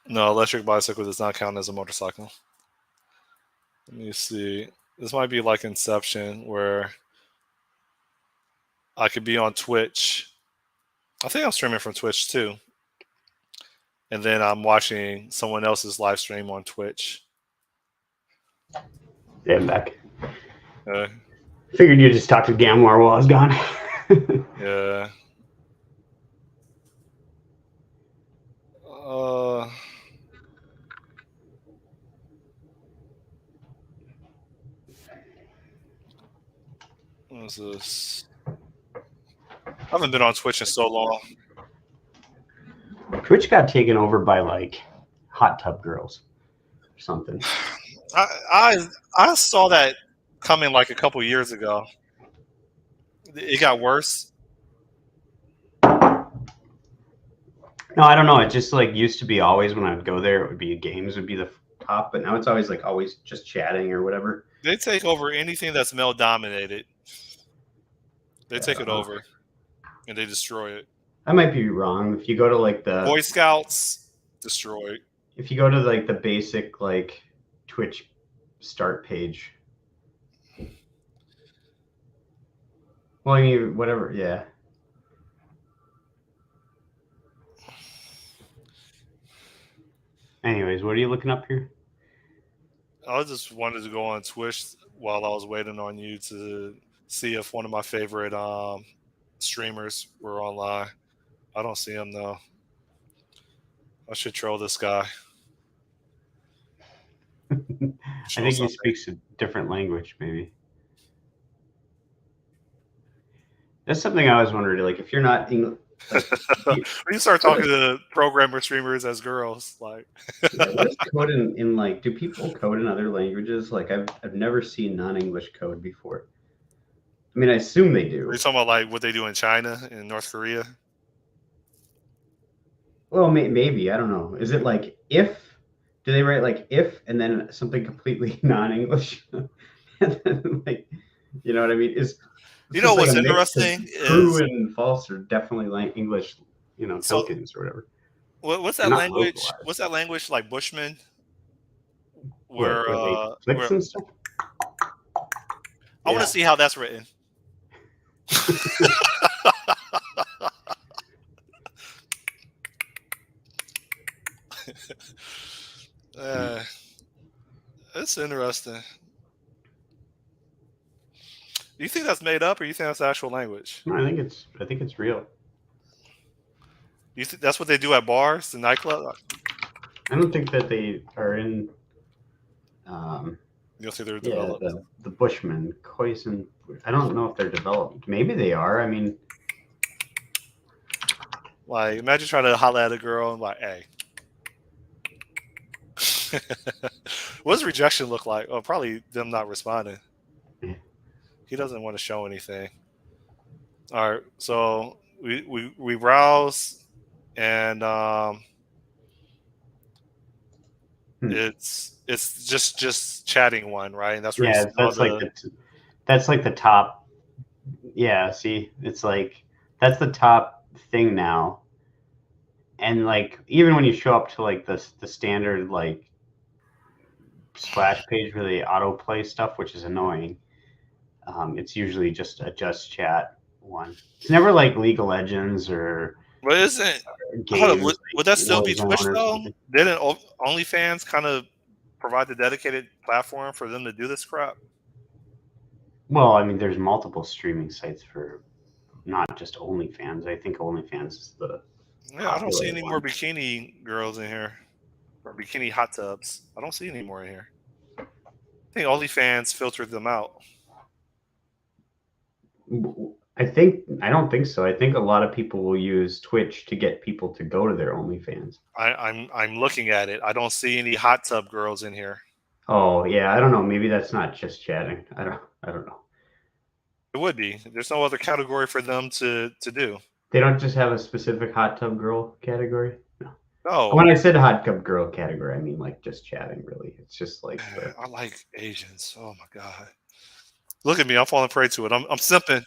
no, electric bicycle does not count as a motorcycle. Let me see. This might be like Inception, where I could be on Twitch. I think I'm streaming from Twitch too, and then I'm watching someone else's live stream on Twitch. Yeah, I'm back. Uh, Figured you just talked to Gamlar while I was gone. yeah. What is this? I haven't been on Twitch in so long. Twitch got taken over by like hot tub girls or something. I saw that coming like a couple years ago. It got worse. No, I don't know. It just like used to be always when I would go there, it would be games would be the top, but now it's always like always just chatting or whatever. They take over anything that's male dominated. They take it over and they destroy it. I might be wrong. If you go to like the Boy Scouts, destroyed. If you go to like the basic like Twitch start page. Well, I mean, whatever, yeah. Anyways, what are you looking up here? I just wanted to go on Twitch while I was waiting on you to see if one of my favorite streamers were online. I don't see him though. I should troll this guy. I think he speaks a different language, maybe. That's something I always wondered. Like, if you're not English, when you start talking to programmer streamers as girls, like, yeah, what's code in like? Do people code in other languages? Like, I've never seen non-English code before. I mean, I assume they Are do. you talking about like what they do in China and North Korea? Well, maybe I don't know. Is it like if? Do they write like if and then something completely non-English, and then like, you know what I mean? Is You so know it's like what's a mix because interesting true is and false are definitely like English, so tokens or whatever. what's They're that not language? localized. What's that language like Bushman? What Where where they clicks and stuff? I want to Yeah. see how that's written. Uh, it's interesting. Do you think that's made up, or you think that's actual language? No, I think it's real. Do you think that's what they do at bars, the nightclub? I don't think that they are in. Um, You don't think they're yeah, developed? the Bushmen, Koizen. I don't know if they're developed. Maybe they are. I mean, Like, imagine trying to holler at a girl and like, "Hey." What does rejection look like? Oh, probably them not responding. He doesn't want to show anything. All right, so we browse, and hmm. it's just chatting one, right? And that's where you Yeah, see all the. that's like the top. Yeah, see, it's like that's the top thing now. And like even when you show up to like the standard like splash page where they autoplay stuff, which is annoying, it's usually just a just chat one. It's never like League of Legends or But isn't hold up? games Would that like still be Warzone Twitch or though? something. Didn't OnlyFans kind of provide the dedicated platform for them to do this crap? Well, I mean, there's multiple streaming sites for not just OnlyFans. I think OnlyFans is the Yeah, I don't see popular any more one. bikini girls in here or bikini hot tubs. I don't see any more in here. I think OnlyFans filtered them out. I don't think so. I think a lot of people will use Twitch to get people to go to their OnlyFans. I'm looking at it. I don't see any hot tub girls in here. Oh yeah, I don't know. Maybe that's not just chatting. I don't know. It would be. There's no other category for them to do. They don't just have a specific hot tub girl category. No. When No, I said hot tub girl category, I mean like just chatting. Really, it's just like the. I like Asians. Oh my god. Look at me. I'm falling prey to it. I'm simping.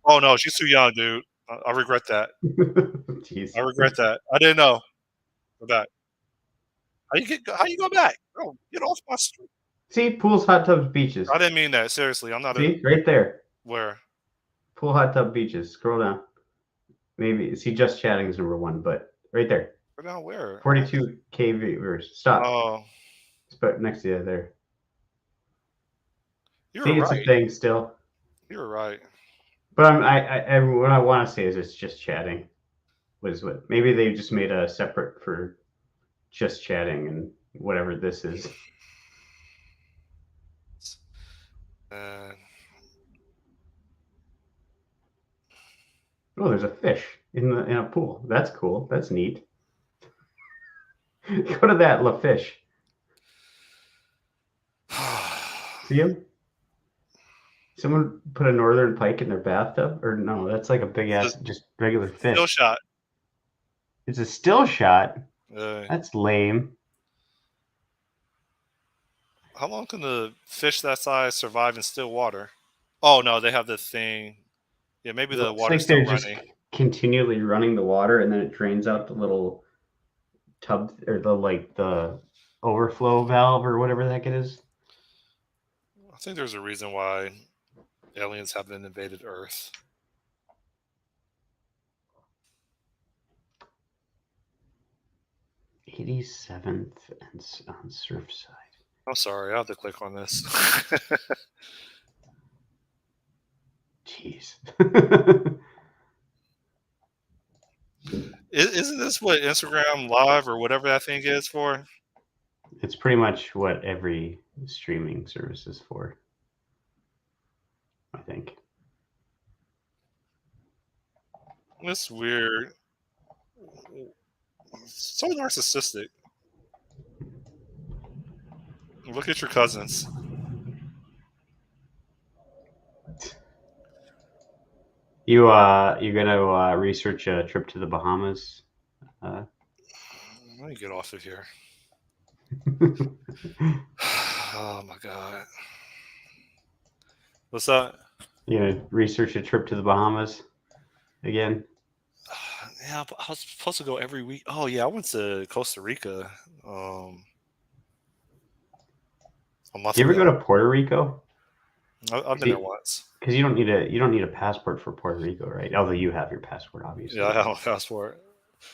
Oh no, she's too young, dude. I regret that. Jeez. I regret that. I didn't know. Go back. How you go back? Oh, get off my street. See, pools, hot tubs, beaches. I didn't mean that. Seriously, I'm not a See, right there. where. Pool, hot tub, beaches. Scroll down. Maybe see just chatting is number one, but right there. Go down where? 42K viewers. Stop. Oh, But next to you there. you See, were it's a right. thing still. You were right. But what I want to say is it's just chatting. Was what maybe they just made a separate for just chatting and whatever this is. And Oh, there's a fish in a pool. That's cool. That's neat. Go to that La Fish. See him? Someone put a northern pike in their bathtub? Or no, that's like a big ass, just regular still fish. shot. It's a still shot. Uh, That's lame. how long can the fish that size survive in still water? Oh no, they have the thing. Yeah, maybe It the looks water's like still they're just running. continually running the water and then it drains out the little tub or the overflow valve or whatever the heck it is. I think there's a reason why aliens haven't invaded Earth. 87th and on Surfside. I'm sorry, I have to click on this. Jeez. Isn't this what Instagram Live or whatever that thing is for? It's pretty much what every streaming service is for, I think. It's weird. So narcissistic. Look at your cousins. You're gonna research a trip to the Bahamas? Let me get off of here. Oh my god. What's that? You gonna research a trip to the Bahamas again? Yeah, but I was supposed to go every week. Oh yeah, I went to Costa Rica a month You ever go ago. to Puerto Rico? I've been there once. Because you don't need a passport for Puerto Rico, right? Although you have your passport, obviously. Yeah, I have a passport.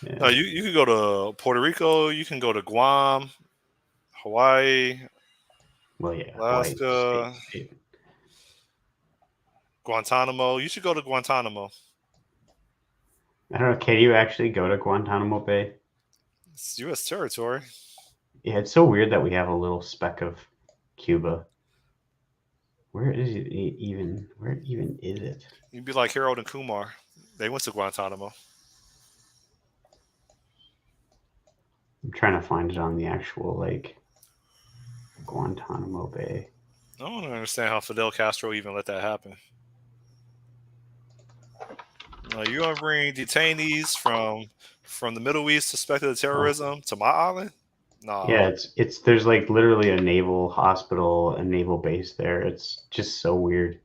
No, Yeah. you can go to Puerto Rico. You can go to Guam, Hawaii, Well, yeah, Hawaii Alaska, state. Guantanamo. You should go to Guantanamo. I don't know. Can you actually go to Guantanamo Bay? It's U.S. territory. Yeah, it's so weird that we have a little speck of Cuba. Where is it even? Where even is it? You'd be like Harold and Kumar. They went to Guantanamo. I'm trying to find it on the actual like Guantanamo Bay. I don't understand how Fidel Castro even let that happen. You want to bring detainees from the Middle East suspected of terrorism to my island? No. Yeah, it's there's like literally a naval hospital, a naval base there. It's just so weird.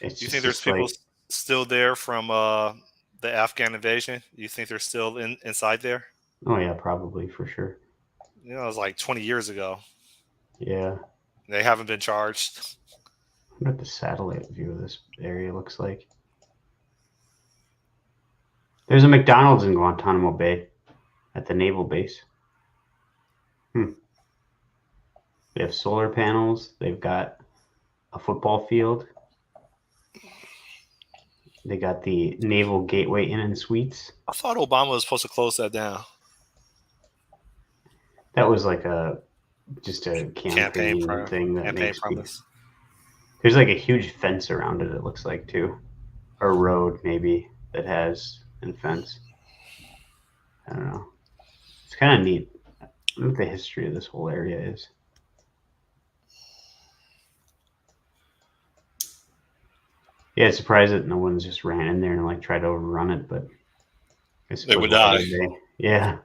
It's You think there's just people like, still there from the Afghan invasion? You think they're still inside there? oh yeah, probably for sure. It was like 20 years ago. Yeah. They haven't been charged. I wonder what the satellite view of this area looks like. There's a McDonald's in Guantanamo Bay at the naval base. They have solar panels. They've got a football field. They got the Naval Gateway Inn and Suites. I thought Obama was supposed to close that down. That was like just a campaign Campaign thing that campaign makes promise. There's like a huge fence around it. It looks like too, or a road maybe that has a fence. I don't know. It's kind of neat. I don't know what the history of this whole area is. Yeah, surprised that no one's just ran in there and like tried to overrun it, but I They would suppose die. yeah.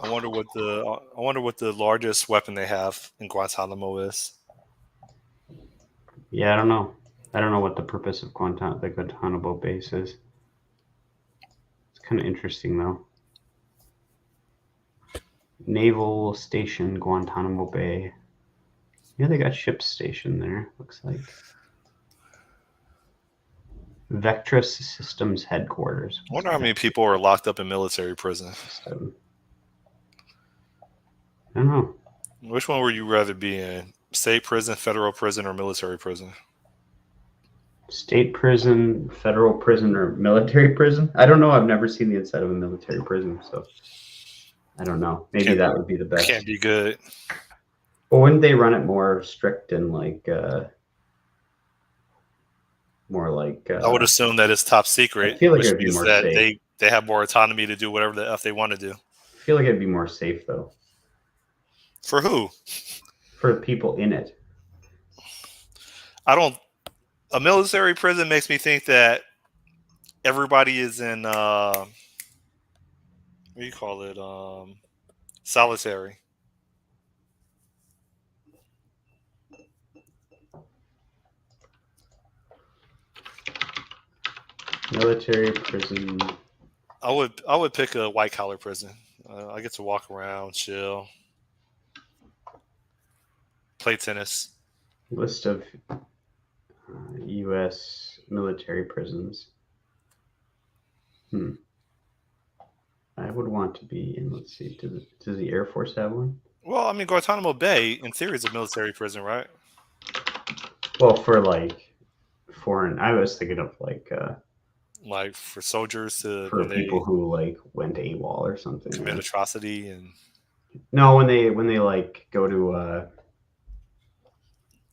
I wonder what the largest weapon they have in Guantanamo is. Yeah, I don't know. I don't know what the purpose of the Guantanamo base is. It's kind of interesting though. Naval Station, Guantanamo Bay. Yeah, they got ships stationed there, looks like. Vectrus Systems headquarters. I wonder how many people are locked up in military prison. I don't know. Which one would you rather be in? State prison, federal prison, or military prison? State prison, federal prison, or military prison? I don't know. I've never seen the inside of a military prison, so I don't know. Maybe that would be the best. Can't be good. Well, wouldn't they run it more strict and like more like? I would assume that it's top secret. I feel like which it'd be means more that safe. they have more autonomy to do whatever the f they want to do. I feel like it'd be more safe though. For who? For the people in it. A military prison makes me think that everybody is in what do you call it? Solitary. Military prison. I would pick a white collar prison. I get to walk around, chill, play tennis. List of U.S. military prisons. I would want to be in. Let's see. Does the Air Force have one? Well, I mean, Guantanamo Bay, in theory, is a military prison, right? Well, for like foreign, I was thinking of like for soldiers to for people who like went AWOL or something. Commit atrocity and no, when they like go to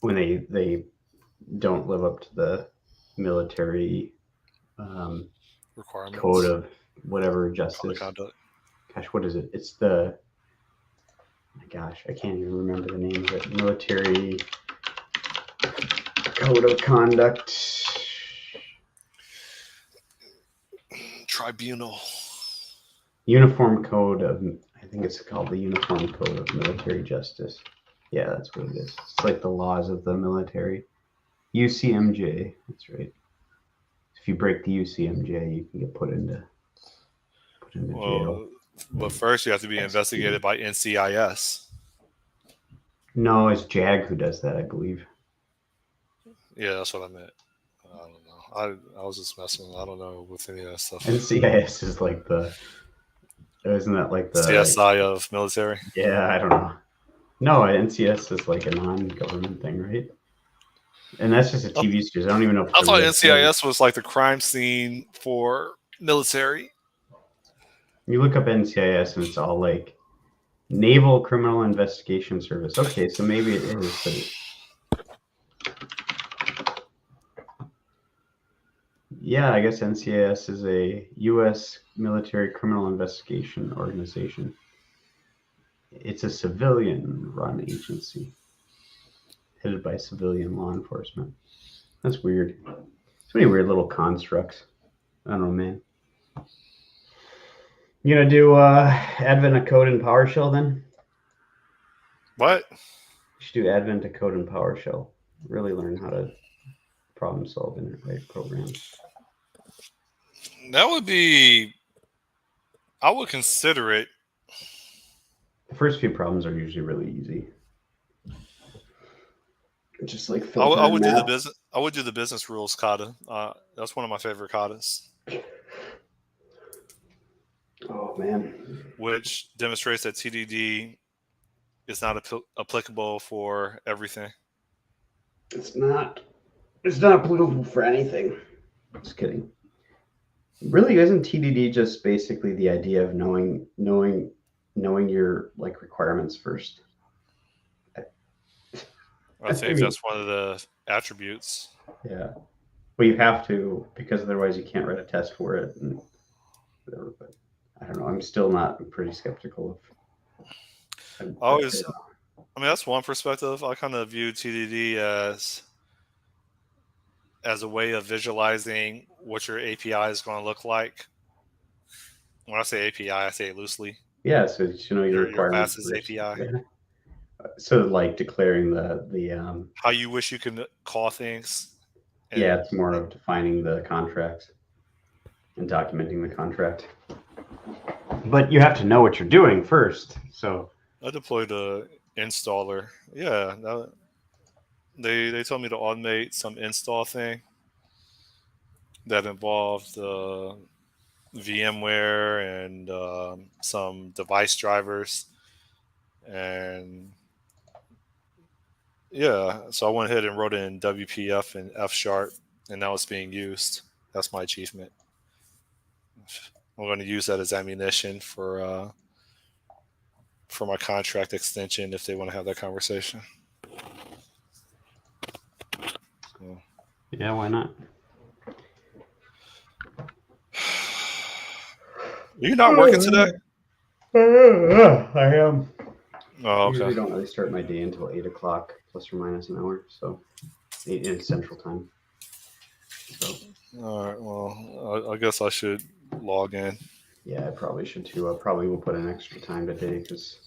when they don't live up to the military requirements, code of whatever justice. Gosh, what is it? It's the my gosh, I can't even remember the name of it. Military Code of conduct. Tribunal. Uniform code of, I think it's called the Uniform Code of Military Justice. Yeah, that's what it is. It's like the laws of the military. UCMJ, that's right. If you break the UCMJ, you can get put into jail. But first you have to be investigated by NCIS. No, it's JAG who does that, I believe. Yeah, that's what I meant. I don't know. I was just messing. I don't know with any of that stuff. NCIS is like isn't that like the CSI of military? Yeah, I don't know. No, NCS is like a non-government thing, right? And that's just a TV series. I don't even know. I thought NCIS was like the crime scene for military. You look up NCIS and it's all like Naval Criminal Investigation Service. Okay, so maybe it is, but yeah, I guess NCIS is a U.S. military criminal investigation organization. It's a civilian-run agency headed by civilian law enforcement. That's weird. So many weird little constructs. I don't know, man. You gonna do Advent of Code and PowerShell then? What? You should do Advent of Code and PowerShell. Really learn how to problem solve and write programs. That would be. I would consider it. The first few problems are usually really easy. Just like I would do the business. I would do the business rules kata. That's one of my favorite katas. Oh man. Which demonstrates that TDD is not applicable for everything. It's not applicable for anything. Just kidding. Really, isn't TDD just basically the idea of knowing your like requirements first? I think that's one of the attributes. Yeah. Well, you have to, because otherwise you can't write a test for it and whatever. But I don't know. I'm still not pretty skeptical of. I mean, that's one perspective. I kind of view TDD as a way of visualizing what your API is going to look like. When I say API, I say it loosely. Yeah, so you know your requirements. Your API. Yeah. So like declaring the how you wish you could call things. Yeah, it's more of defining the contract and documenting the contract. But you have to know what you're doing first. So I deployed a installer. Yeah, they told me to automate some install thing that involved VMware and some device drivers. And yeah, so I went ahead and wrote it in WPF and F#, and now it's being used. That's my achievement. I'm going to use that as ammunition for my contract extension if they want to have that conversation. So. Yeah, why not? Are you not working today? I am. Oh, okay. I don't really start my day until 8 o'clock, plus or minus an hour. So 8 in Central Time. So. All right. Well, I guess I should log in. Yeah, I probably should too. I probably will put in extra time today because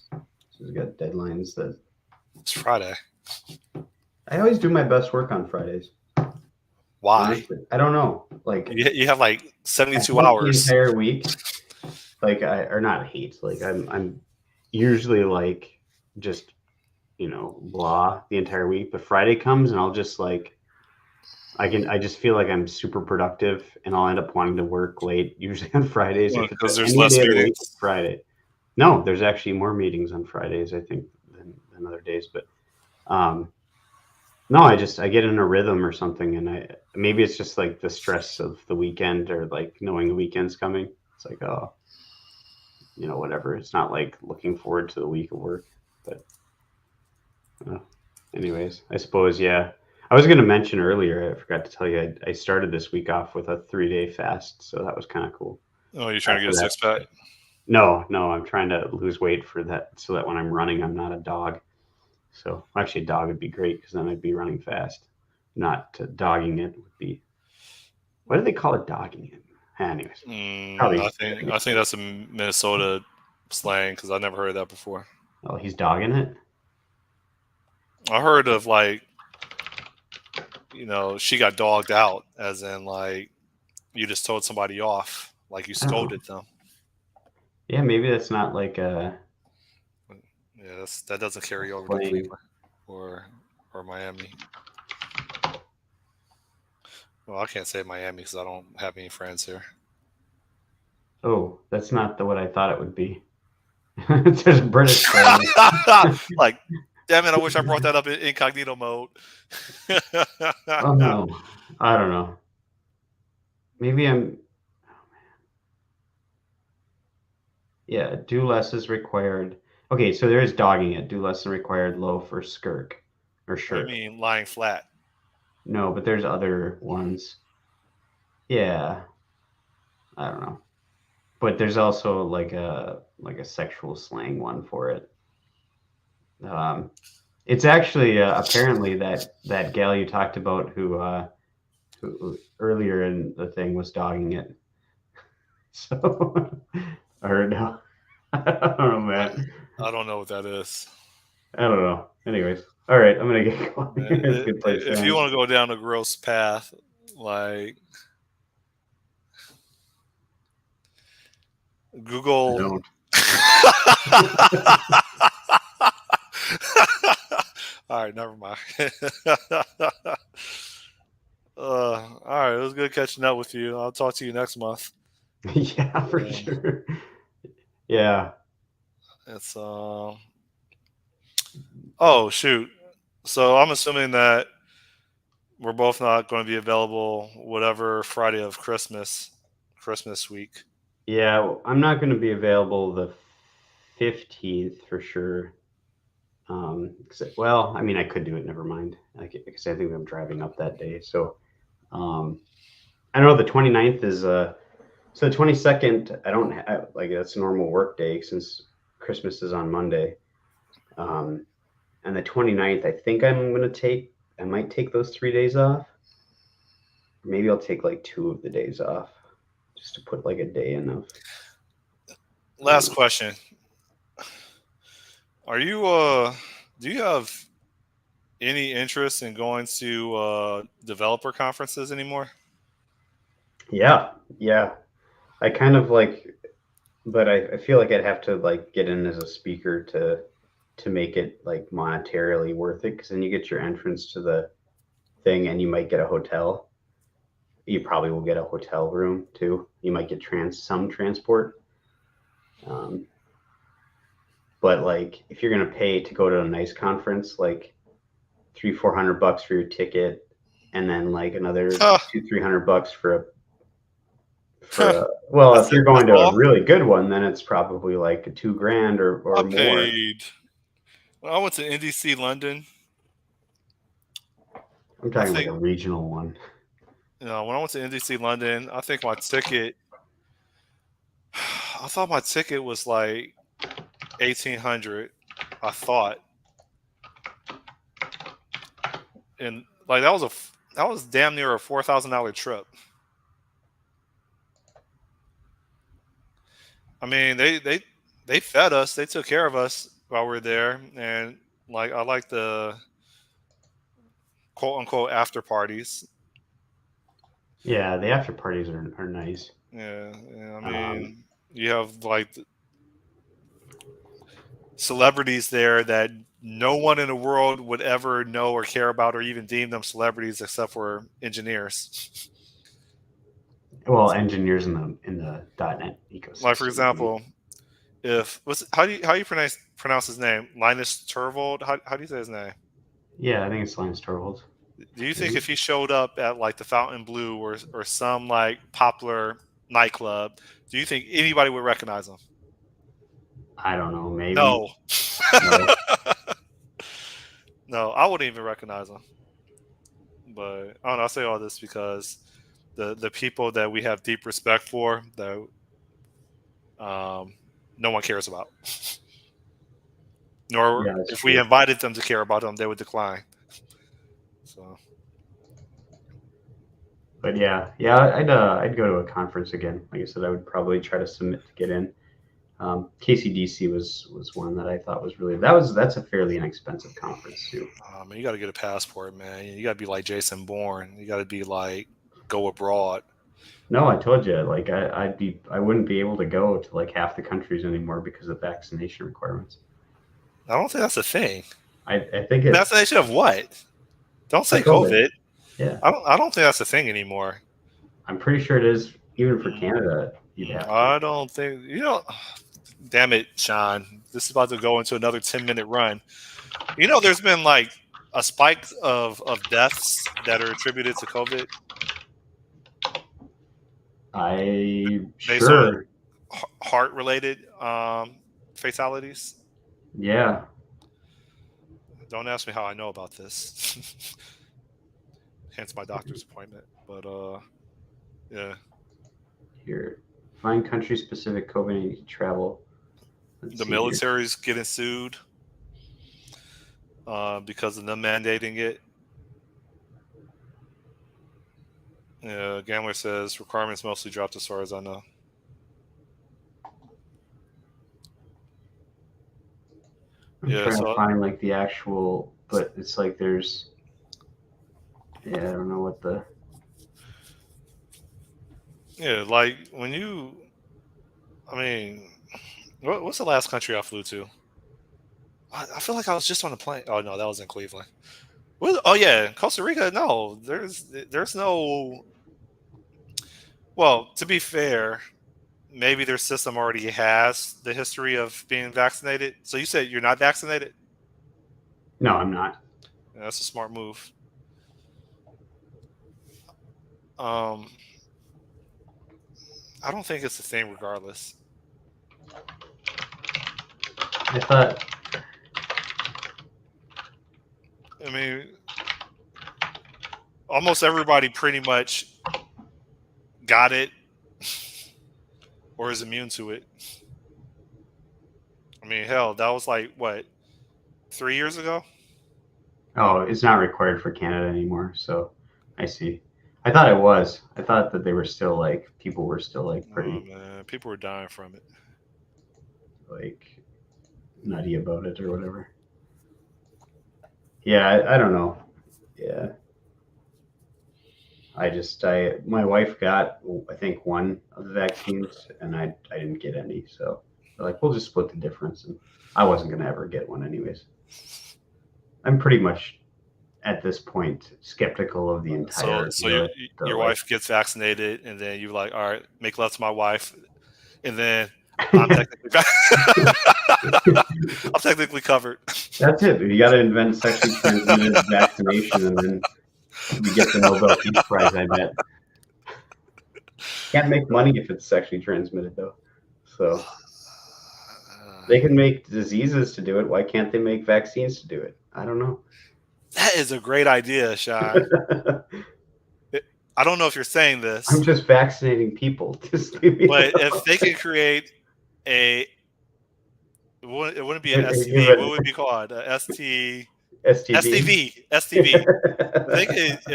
we've got deadlines that. It's Friday. I always do my best work on Fridays. Why? Honestly, I don't know. Like you have like 72 hours. The entire week. Like I'm usually like just blah the entire week, but Friday comes and I'll just like I just feel like I'm super productive and I'll end up wanting to work late usually on Fridays because there's less meetings. Friday. No, there's actually more meetings on Fridays I think than other days, but no, I get in a rhythm or something, and maybe it's just like the stress of the weekend or like knowing the weekend's coming. It's like, oh, whatever. It's not like looking forward to the week of work, but anyways, I suppose, yeah. I was going to mention earlier, I forgot to tell you, I started this week off with a 3-day fast, so that was kind of cool. Oh, you're trying to get a six-pack? No, I'm trying to lose weight for that, so that when I'm running, I'm not a dog. So actually, a dog would be great because then I'd be running fast. not dogging it would be. What do they call it? Dogging it. Anyways, probably. I think that's a Minnesota slang because I never heard that before. Oh, he's dogging it. I heard of like, she got dogged out, as in like you just told somebody off, like you scolded them. Yeah, maybe that's not like a. Yeah, that doesn't carry over to Cleveland or Miami. Well, I can't say Miami because I don't have any friends here. Oh, that's not what I thought it would be. There's British slang. Like, damn it! I wish I brought that up in incognito mode. Oh no, I don't know. Maybe I'm. Yeah, do less is required. Okay, so there is dogging it. Do less than required loaf or skirk or shirt. I mean, lying flat. No, but there's other ones. Yeah, I don't know. But there's also like a sexual slang one for it. It's actually apparently that gal you talked about who earlier in the thing was dogging it. So or no, I don't know, man. I don't know what that is. I don't know. Anyways, all right, I'm gonna get going. It's a good place. If you want to go down a gross path, like Google. All right, never mind. All right, it was good catching up with you. I'll talk to you next month. Yeah, for sure. Yeah. It's oh shoot. So I'm assuming that we're both not going to be available whatever Friday of Christmas week. Yeah, I'm not going to be available the 15th for sure. Well, I mean, I could do it. Never mind. Because I think I'm driving up that day. So, I know the 29th is so the 22nd. I don't like that's a normal work day since Christmas is on Monday. And the 29th, I think I might take those 3 days off. Maybe I'll take like 2 of the days off just to put like a day in of. Last question. Are you do you have any interest in going to developer conferences anymore? Yeah. I kind of like, but I feel like I'd have to like get in as a speaker to make it like monetarily worth it, because then you get your entrance to the thing and you might get a hotel. You probably will get a hotel room too. You might get some transport. But like if you're gonna pay to go to a nice conference, like $300-400 for your ticket, and then like another $200-300 for well, if you're going to a really good one, then it's probably like $2,000 or I more. paid. When I went to NDC London. I'm talking like a regional one. When I went to NDC London, I think my ticket. I thought my ticket was like $1,800. I thought, and like that was damn near a $4,000 trip. I mean, they fed us, they took care of us while we were there, and like I like the quote unquote after parties. Yeah, the after parties are nice. Yeah, I mean, you have like celebrities there that no one in the world would ever know or care about or even deem them celebrities except for engineers. Well, engineers in the .NET ecosystem. Like for example, how do you pronounce his name? Linus Torvald? How do you say his name? Yeah, I think it's Linus Torvald. Do you think if he showed up at like the Fountain Blue or some like popular nightclub, do you think anybody would recognize him? I don't know. Maybe. No. No, I wouldn't even recognize him. But I don't know. I say all this because the people that we have deep respect for, that no one cares about. Nor if we invited them to care about them, they would decline. So, But yeah, I'd go to a conference again. Like I said, I would probably try to submit to get in. KCDC was one that I thought was really that's a fairly inexpensive conference too. Man, you got to get a passport, man. You got to be like Jason Bourne. You got to be like go abroad. No, I told you, like I wouldn't be able to go to like half the countries anymore because of vaccination requirements. I don't think that's a thing. I think it Vaccination of what? Don't say for COVID. COVID. Yeah, I don't think that's a thing anymore. I'm pretty sure it is even for Canada. You'd have to. I don't think damn it, Sean. This is about to go into another 10-minute run. There's been like a spike of deaths that are attributed to COVID. Sure. Heart related fatalities. Yeah. Don't ask me how I know about this. Hence my doctor's appointment. But yeah. Here, find country specific COVID travel. The military's getting sued because of them mandating it. Yeah, Gambler says requirements mostly dropped as far as I know. I'm trying to find like the actual, but it's like there's, I don't know what the. Yeah, like when you, what's the last country I flew to? I feel like I was just on a plane. Oh no, that was in Cleveland. Oh yeah, Costa Rica. No, there's no. Well, to be fair, maybe their system already has the history of being vaccinated. So you said you're not vaccinated? No, I'm not. Yeah, that's a smart move. I don't think it's the same regardless. I thought. I mean, almost everybody pretty much got it or is immune to it. I mean, hell, that was like, what, 3 years ago? Oh, it's not required for Canada anymore. So I see. I thought it was. I thought that they were still like, people were still like pretty. Oh, man. People were dying from it. Like nutty about it or whatever. Yeah, I don't know. Yeah. My wife got, I think, one of the vaccines and I didn't get any. So they're like, we'll just split the difference. And I wasn't going to ever get one anyways. I'm pretty much at this point skeptical of the entire. So your wife gets vaccinated and then you're like, all right, make love to my wife. And then I'm technically covered. That's it. You got to invent sexually transmitted vaccination, and then we get the Nobel Peace Prize. I bet. Can't make money if it's sexually transmitted, though. So they can make diseases to do it. Why can't they make vaccines to do it? I don't know. That is a great idea, Sean. I don't know if you're saying this. I'm just vaccinating people. But if they can create it wouldn't be an STD. What would it be called? STV. If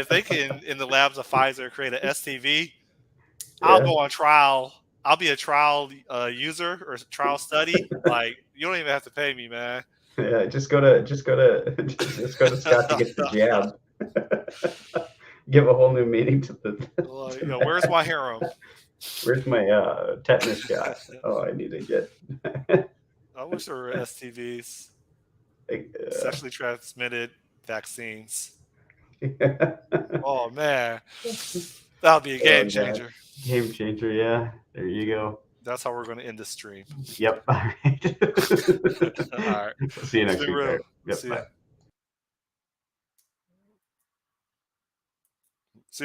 they can in the labs of Pfizer create an STV, I'll go on trial. I'll be a trial user or trial study. Like you don't even have to pay me, man. Yeah, just go to Scott to get the jab. Give a whole new meaning to the. Where's my harem? Where's my tetanus shot? Oh, I need to get. I wish there were STVs, sexually transmitted vaccines. Oh man, that'll be a game changer. Game changer, yeah. There you go. That's how we're going to end the stream. Yep. All right. All right. See you next week. Yep. See ya.